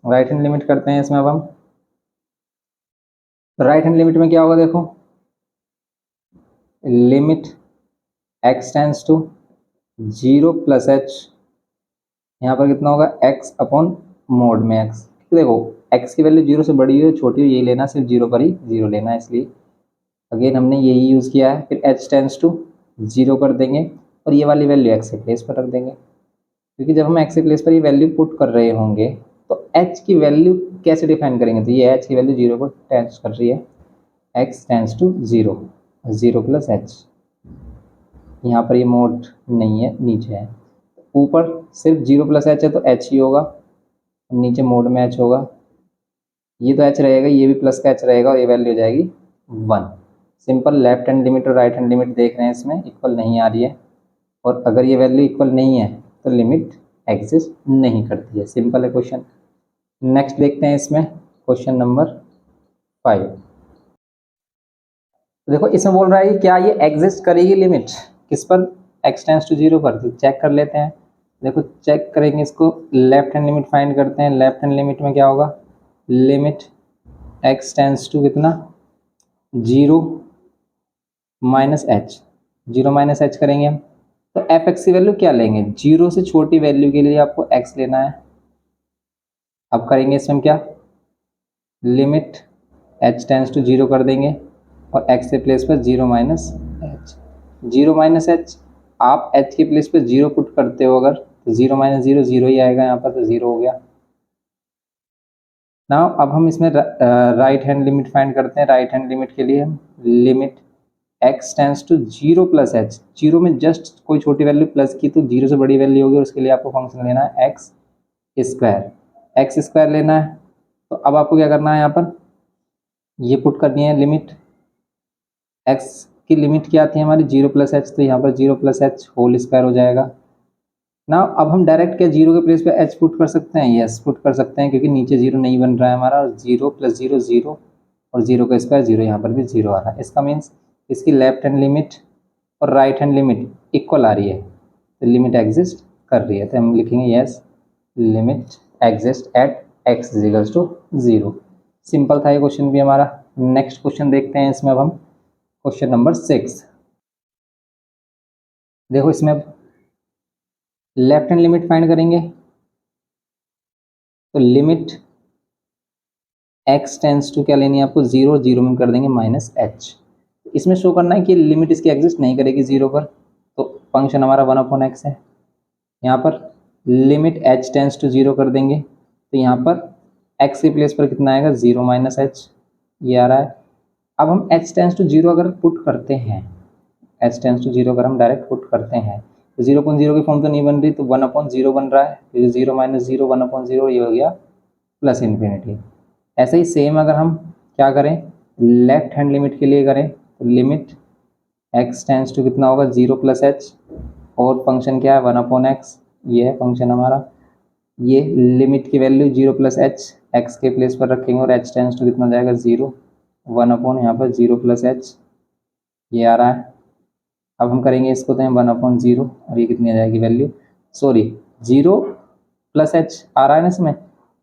right hand limit करते हैं इसमें अब हम। राइट हैंड लिमिट में क्या होगा, देखो limit x tends to 0 plus h, यहाँ पर कितना होगा, एक्स अपॉन मोड में एक्स। देखो एक्स की वैल्यू 0 से बड़ी हो छोटी हो, यही लेना, सिर्फ 0 पर ही 0 लेना है, इसलिए अगेन हमने यही यूज़ किया है। फिर एच टेंस टू 0 कर देंगे, और ये वाली वैल्यू एक्स के प्लेस पर रख देंगे, क्योंकि जब हम एक्स के प्लेस पर ये वैल्यू पुट कर रहे होंगे तो एच की वैल्यू कैसे डिफाइन करेंगे, तो ये एच की वैल्यू 0 को टेंस कर रही है, x tends to 0, 0 plus h, यहाँ पर ये मोड नहीं है, नीचे है। ऊपर सिर्फ 0 प्लस एच है तो एच ही होगा, नीचे मोड में एच होगा, ये तो एच रहेगा, ये भी प्लस का एच रहेगा, और ये वैल्यू हो जाएगी 1। सिंपल लेफ्ट हैंड लिमिट और राइट हैंड लिमिट देख रहे हैं, इसमें इक्वल नहीं आ रही है, और अगर ये वैल्यू इक्वल नहीं है तो लिमिट एग्जिस्ट नहीं करती है। सिंपल है क्वेश्चन। नेक्स्ट देखते हैं इसमें क्वेश्चन नंबर 5। तो देखो इसमें बोल रहा है कि क्या ये एग्जिस्ट करेगी लिमिट, किस पर, एक्स टेंस टू 0 पर। तो चेक कर लेते हैं। देखो चेक करेंगे इसको, लेफ्ट हैंड लिमिट फाइंड करते हैं। लेफ्ट हैंड लिमिट में क्या होगा, लिमिट एक्स टेंस टू कितना, 0 माइनस एच, 0 माइनस एच करेंगे हम, तो एफ एक्स की वैल्यू क्या लेंगे, 0 से छोटी वैल्यू के लिए आपको एक्स लेना है। अब करेंगे इसमें क्या, लिमिट एच टेंस टू 0 कर देंगे, और एक्स के प्लेस पर 0 माइनस एच, 0 माइनस एच, आप एच के प्लेस पर 0 पुट करते हो अगर, तो 0 माइनस 0 0 ही आएगा यहाँ पर, तो 0 हो गया। नाउ अब हम इसमें राइट हैंड लिमिट फाइंड करते हैं। राइट हैंड लिमिट के लिए हम limit x tends to 0 plus h, 0 में जस्ट कोई छोटी वैल्यू प्लस की तो 0 से बड़ी वैल्यू होगी, और उसके लिए आपको फंक्शन लेना है एक्स स्क्वायर, एक्स स्क्वायर लेना है। तो अब आपको क्या करना है, यहाँ पर ये पुट करनी है लिमिट, एक्स की लिमिट क्या थी हमारी, 0 प्लस एच, तो यहाँ पर 0 प्लस एच होल स्क्वायर हो जाएगा। ना अब हम डायरेक्ट क्या 0 के प्लेस पे एच पुट कर सकते हैं, यस पुट कर सकते हैं, क्योंकि नीचे 0 नहीं बन रहा है हमारा, और 0 प्लस 0 0, और 0 का स्क्वायर 0, यहाँ पर भी 0 आ रहा है। इसका मीन्स इसकी लेफ्ट हैंड लिमिट और राइट हैंड लिमिट इक्वल आ रही है, तो लिमिट एग्जिस्ट कर रही है। तो हम लिखेंगे yes, limit exist at x equals to 0। Simple था ये क्वेश्चन भी हमारा। नेक्स्ट क्वेश्चन देखते हैं इसमें अब हम क्वेश्चन नंबर 6। देखो इसमें अब लेफ्ट हैंड लिमिट फाइंड करेंगे, तो लिमिट x टेंस टू क्या लेनी है आपको 0, 0 में कर देंगे -h। इसमें शो करना है कि लिमिट इसकी एग्जिस्ट नहीं करेगी 0 पर, तो फंक्शन हमारा 1/x है। यहाँ पर लिमिट h टेंस टू 0 कर देंगे, तो यहाँ पर x के प्लेस पर कितना आएगा 0 -h, ये आ रहा है। अब हम h टेंस टू 0 अगर पुट करते हैं, h टेंस टू 0 अगर हम डायरेक्ट पुट करते हैं, तो 0/0 की फॉर्म तो नहीं बन रही, तो 1/0 बन रहा है, तो 0 - 0 1/0, ये हो गया प्लस इन्फिनिटी। ऐसे ही सेम अगर हम क्या करें लेफ्ट हैंड लिमिट के लिए करें, तो लिमिट x टेंस टू कितना होगा 0 + h, और फंक्शन क्या है 1/x, ये है फंक्शन हमारा। ये लिमिट की वैल्यू 0 + h x के प्लेस पर रखेंगे, और h टेंस टू कितना जाएगा 0, 1/ यहाँ पर 0 + h, ये आ रहा है। अब हम करेंगे इसको, तो 1/0, और ये कितनी आ जाएगी वैल्यू, सॉरी 0 + h आ रहा है ना इसमें,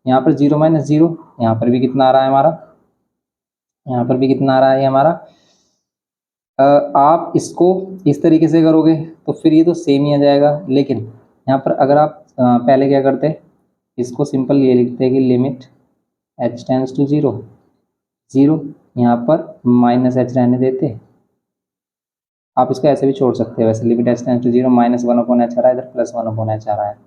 यहाँ पर 0 - 0, यहाँ पर भी कितना आ रहा है हमारा, यहाँ पर भी कितना आ रहा है ये हमारा। आप इसको इस तरीके से करोगे तो फिर ये तो सेम ही आ जाएगा, लेकिन यहाँ पर अगर आप पहले क्या करते, इसको सिंपल ये लिखते हैं कि लिमिट h टेंस टू 0, 0 यहाँ पर -h रहने देते। आप इसको ऐसे भी छोड़ सकते हैं, वैसे limit h tends to 0 -1/h आ रहा है, इधर +1/h आ रहा है।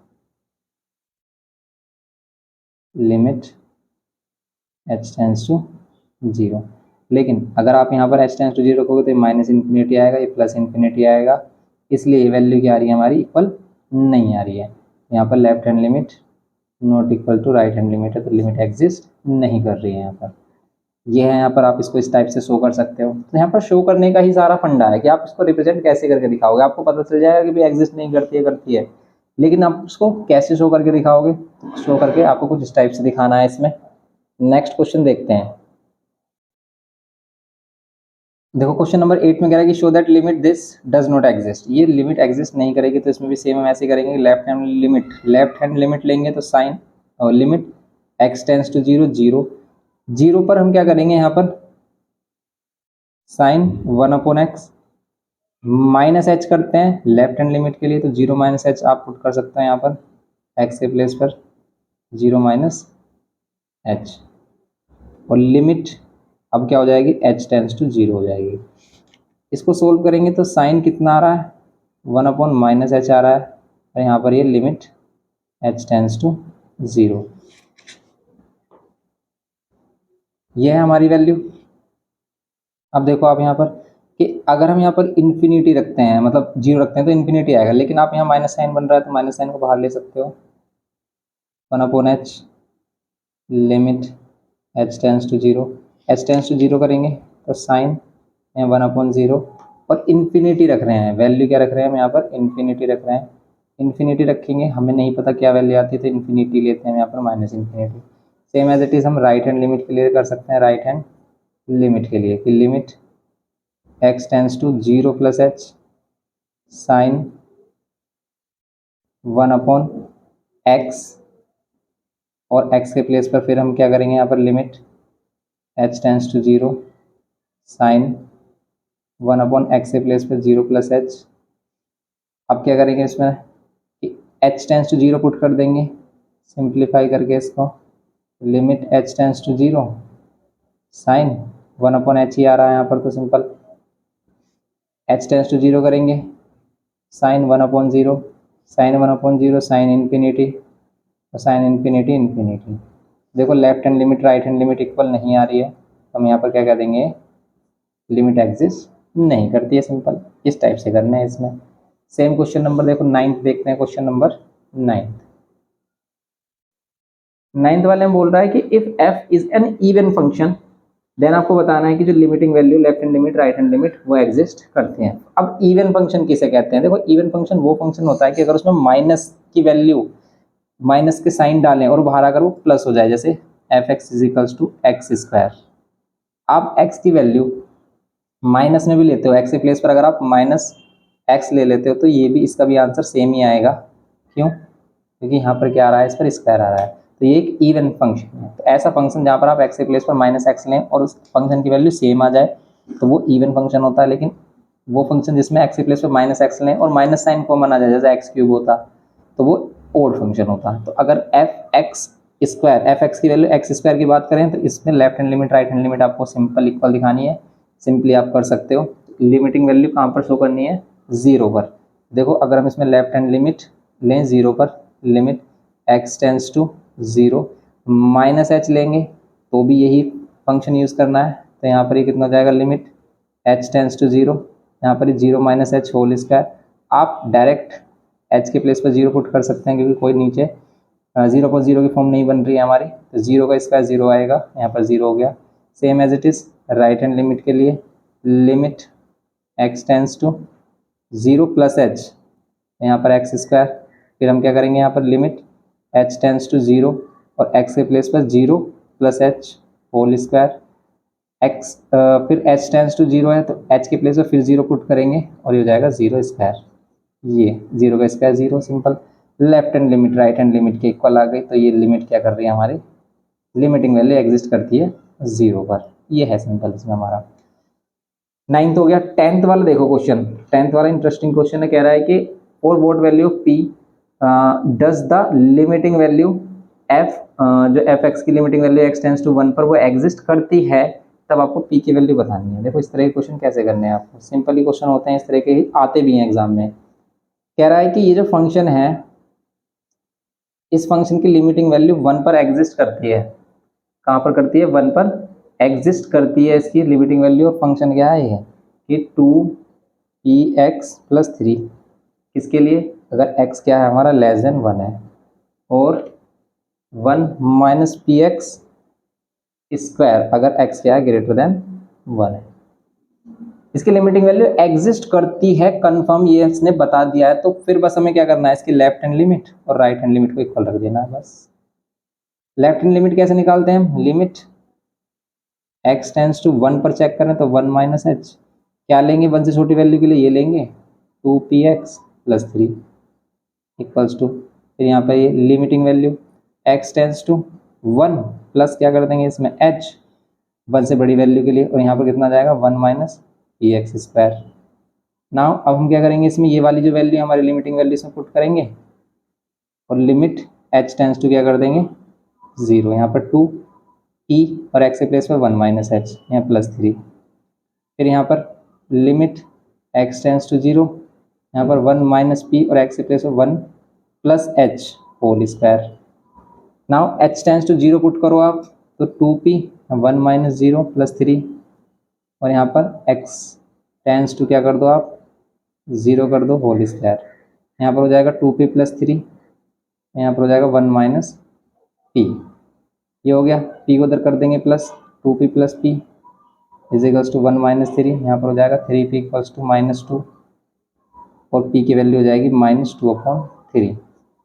लिमिट h टेंस टू 0, लेकिन अगर आप यहाँ पर h टेंस टू 0 रखोगे तो -इन्फिनिटी आएगा, ये +इन्फिनिटी आएगा, इसलिए ये वैल्यू क्या आ रही है हमारी, इक्वल नहीं आ रही है। यहाँ पर left hand limit not equal to right hand limit है, तो लिमिट एग्जिस्ट नहीं कर रही है यहाँ पर। ये है, यहाँ पर आप इसको इस टाइप से शो कर सकते हो। तो यहाँ पर शो करने का ही सारा फंडा है कि आप इसको रिप्रेजेंट कैसे करके दिखाओगे। आपको पता चल जाएगा कि भाई एग्जिस्ट नहीं करती है, लेकिन आप उसको कैसे शो करके दिखाओगे, शो करके आपको कुछ इस टाइप से दिखाना है इसमें। नेक्स्ट क्वेश्चन देखते हैं। देखो क्वेश्चन नंबर 8 में कह रहा है कि show that limit this does not exist. ये लिमिट एग्जिस्ट नहीं करेगी, तो इसमें भी सेम हम ऐसे करेंगे, लेफ्ट हैंड लिमिट लेंगे, तो साइन और लिमिट x टेंस टू 0, 0 पर हम क्या करेंगे, यहाँ पर साइन 1/x -h करते हैं लेफ्ट हैंड लिमिट के लिए, तो 0 -h आप पुट कर सकते हैं यहाँ पर x के प्लेस पर 0 -h, और लिमिट अब क्या हो जाएगी h टेंस टू 0 हो जाएगी। इसको सोल्व करेंगे तो साइन कितना आ रहा है 1/-h आ रहा है, और यहाँ पर ये लिमिट h टेंस टू 0, ये है हमारी वैल्यू। अब देखो आप यहाँ पर कि अगर हम यहाँ पर इन्फिनिटी रखते हैं, मतलब 0 रखते हैं, तो इन्फिनिटी आएगा, लेकिन आप यहाँ माइनस साइन बन रहा है, तो माइनस साइन को बाहर ले सकते हो, 1/h limit h tends to 0, h tends to 0 करेंगे तो साइन 1/0, और इन्फिनिटी रख रहे हैं, वैल्यू क्या रख रहे हैं हम यहाँ पर इन्फिनिटी रख रहे हैं। इन्फिनिटी रखेंगे, हमें नहीं पता क्या वैल्यू आती है, तो इन्फिनिटी लेते हैं यहाँ पर -minus infinity. Same as it is हम राइट हैंड लिमिट के लिए कर सकते हैं, राइट हैंड लिमिट के लिए कि limit x tends to 0 + h sine 1/x, और x के प्लेस पर फिर हम क्या करेंगे यहाँ पर limit h tends to 0 sine 1/x के प्लेस पर 0 + h। अब क्या करेंगे इसमें कि h टेंस टू 0 पुट कर देंगे, सिंप्लीफाई करके इसको, limit h tends to 0 sine 1/h ही आ रहा है यहाँ पर, तो सिंपल h टेंस टू 0 करेंगे, साइन 1/0, साइन 1/0 साइन इन्फिनिटी, और साइन इन्फिनिटी इन्फिनिटी। देखो left hand limit right hand limit equal नहीं आ रही है, तो हम यहाँ पर क्या कह देंगे, लिमिट एग्जिस्ट नहीं करती है। सिंपल इस टाइप से करना है इसमें। सेम क्वेश्चन नंबर देखो 9th देखते हैं, क्वेश्चन नंबर 9th वाले में बोल रहा है कि if f is an even function, then आपको बताना है कि जो limiting value left hand limit right hand limit वो एग्जिस्ट करते हैं। अब इवन फंक्शन किसे कहते हैं, देखो इवन फंक्शन वो फंक्शन होता है कि अगर उसमें माइनस की वैल्यू, माइनस के साइन डालें और बाहर अगर वो प्लस हो जाए, जैसे f(x = x²। आप x की वैल्यू माइनस में भी लेते हो, x के प्लेस पर अगर आप -x ले लेते हो, तो ये भी इसका भी आंसर सेम ही आएगा। क्यों, क्योंकि यहाँ पर क्या आ रहा है, इस पर स्क्वायर आ रहा है। तो ये एक इवन फंक्शन है। तो ऐसा फंक्शन जहाँ पर आप एक्स के प्लेस पर माइनस एक्स लें और उस फंक्शन की वैल्यू सेम आ जाए तो वो इवन फंक्शन होता है। लेकिन वो फंक्शन जिसमें एक्स के प्लेस पर माइनस एक्स लें और माइनस साइन कॉमन आ जाए, जैसे एक्स क्यूब होता, तो वो ओड फंक्शन होता है। तो अगर F x square, F x की वैल्यू एक्स स्क्वायर की बात करें तो इसमें left hand limit right hand limit आपको सिंपल इक्वल दिखानी है। सिंपली आप कर सकते हो। लिमिटिंग वैल्यू कहाँ पर शो करनी है? जीरो पर। देखो अगर हम इसमें लेफ्ट हैंड लिमिट लें जीरो पर, limit x tends to zero, minus h लेंगे तो भी यही फंक्शन यूज़ करना है। तो यहाँ पर ये कितना हो जाएगा? Limit h tends to zero, यहाँ पर zero minus h whole square. आप डायरेक्ट एच के प्लेस पर जीरो पुट कर सकते हैं क्योंकि कोई नीचे जीरो पर जीरो की फॉर्म नहीं बन रही है हमारी, तो जीरो का स्क्वायर जीरो आएगा, यहाँ पर जीरो हो गया। Same as it is right hand limit के लिए, limit x tends to zero plus h, यहाँ पर एक्स स्क्वायर। फिर हम क्या करेंगे? यहाँ पर limit h tends to zero और एक्स के प्लेस पर zero plus h whole square. X फिर एच टेंस टू जीरो है तो एच के प्लेस पर फिर जीरो पुट करेंगे और ये हो जाएगा जीरो स्क्वायर। ये जीरो का square zero, simple. Left hand limit right hand limit के इक्वल आ गई, तो ये लिमिट क्या कर रही है हमारी? लिमिटिंग वैल्यू एग्जिस्ट करती है जीरो पर। ये है सिंपल इसमें हमारा। नाइन्थ हो गया। टेंथ वाला देखो क्वेश्चन, टेंथ वाला इंटरेस्टिंग क्वेश्चन है। कह रहा है कि for what value of p does the limiting value f, जो एफ एक्स की limiting value x tends to one पर वो एग्जिस्ट करती है, तब आपको पी की वैल्यू बतानी है। देखो इस तरह के क्वेश्चन कैसे करने हैं आपको, सिंपल ही क्वेश्चन होते हैं, इस तरह के ही आते भी हैं एग्जाम में। कह रहा है कि ये जो फंक्शन है, इस फंक्शन की लिमिटिंग वैल्यू वन पर एग्जिस्ट करती है। कहाँ पर करती है? वन पर एग्जिस्ट करती है इसकी लिमिटिंग वैल्यू। और फंक्शन क्या है? ये कि two p x plus three, किसके लिए? अगर एक्स क्या है हमारा? लेस देन वन है, और one minus P x square अगर एक्स क्या है? ग्रेटर देन वन है। इसकी लिमिटिंग वैल्यू एग्जिस्ट करती है, कंफर्म, ये इसने बता दिया है। तो फिर बस हमें क्या करना है? इसकी लेफ्ट हैंड लिमिट और राइट हैंड लिमिट को इक्वल रख देना है बस। लेफ्ट हैंड लिमिट कैसे निकालते हैं हम? Limit x tends to one पर चेक करें तो वन माइनस एच, क्या लेंगे वन से छोटी वैल्यू के लिए? ये लेंगे two p x plus three equals to, फिर यहाँ पर ये limiting value x tends to one plus क्या कर देंगे इसमें? एच, वन से बड़ी वैल्यू के लिए, और यहाँ पर कितना जाएगा? One minus P x square. Now अब हम क्या करेंगे? इसमें ये वाली जो वैल्यू हमारी लिमिटिंग वैल्यू इसमें पुट करेंगे और लिमिट एच टेंस टू क्या कर देंगे? जीरो, यहाँ पर टू पी और एक्स के प्लेस पर वन माइनस एच, यहाँ प्लस थ्री। फिर यहाँ पर limit x tends to zero, यहाँ पर वन माइनस पी और एक्स के प्लेस पर one plus h whole square. Now h tends to zero put करो आप, तो two p one minus zero plus three, और यहाँ पर एक्स टेंस टू क्या कर दो आप? जीरो कर दो होल स्क्वायर। यहाँ पर हो जाएगा टू पी प्लस थ्री, यहाँ पर हो जाएगा वन माइनस पी। ये हो गया, पी को उधर कर देंगे plus, two p plus p is equals to one minus three, यहाँ पर हो जाएगा three p equals to minus two, और पी की वैल्यू हो जाएगी माइनस टू अपॉन थ्री।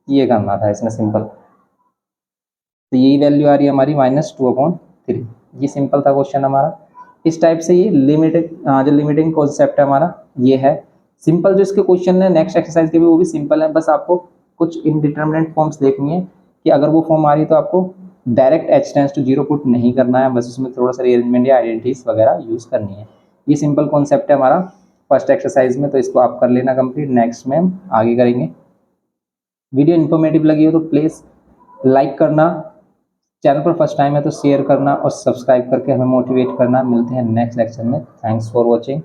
ये करना था इसमें सिंपल। तो यही वैल्यू आ रही है हमारी माइनस टू अपॉन थ्री। ये सिंपल था क्वेश्चन हमारा। इस टाइप से ये जो लिमिटिंग कॉन्सेप्ट है हमारा ये है सिंपल। जो इसके क्वेश्चन है नेक्स्ट एक्सरसाइज के भी वो भी सिंपल है, बस आपको कुछ इनडिटर्मिनेट फॉर्म्स देखनी है कि अगर वो फॉर्म आ रही है तो आपको direct h tends to zero put नहीं करना है, बस उसमें थोड़ा सा रीअरेंजमेंट या आइडेंटिटीज वगैरह यूज़ करनी है। ये सिंपल कॉन्सेप्ट है हमारा फर्स्ट एक्सरसाइज में, तो इसको आप कर लेना कंप्लीट। नेक्स्ट में हम आगे करेंगे। वीडियो इन्फॉर्मेटिव लगी हो तो प्लीज़ लाइक करना, चैनल पर फर्स्ट टाइम है तो शेयर करना और सब्सक्राइब करके हमें मोटिवेट करना। मिलते हैं नेक्स्ट लेक्चर में। Thanks for watching.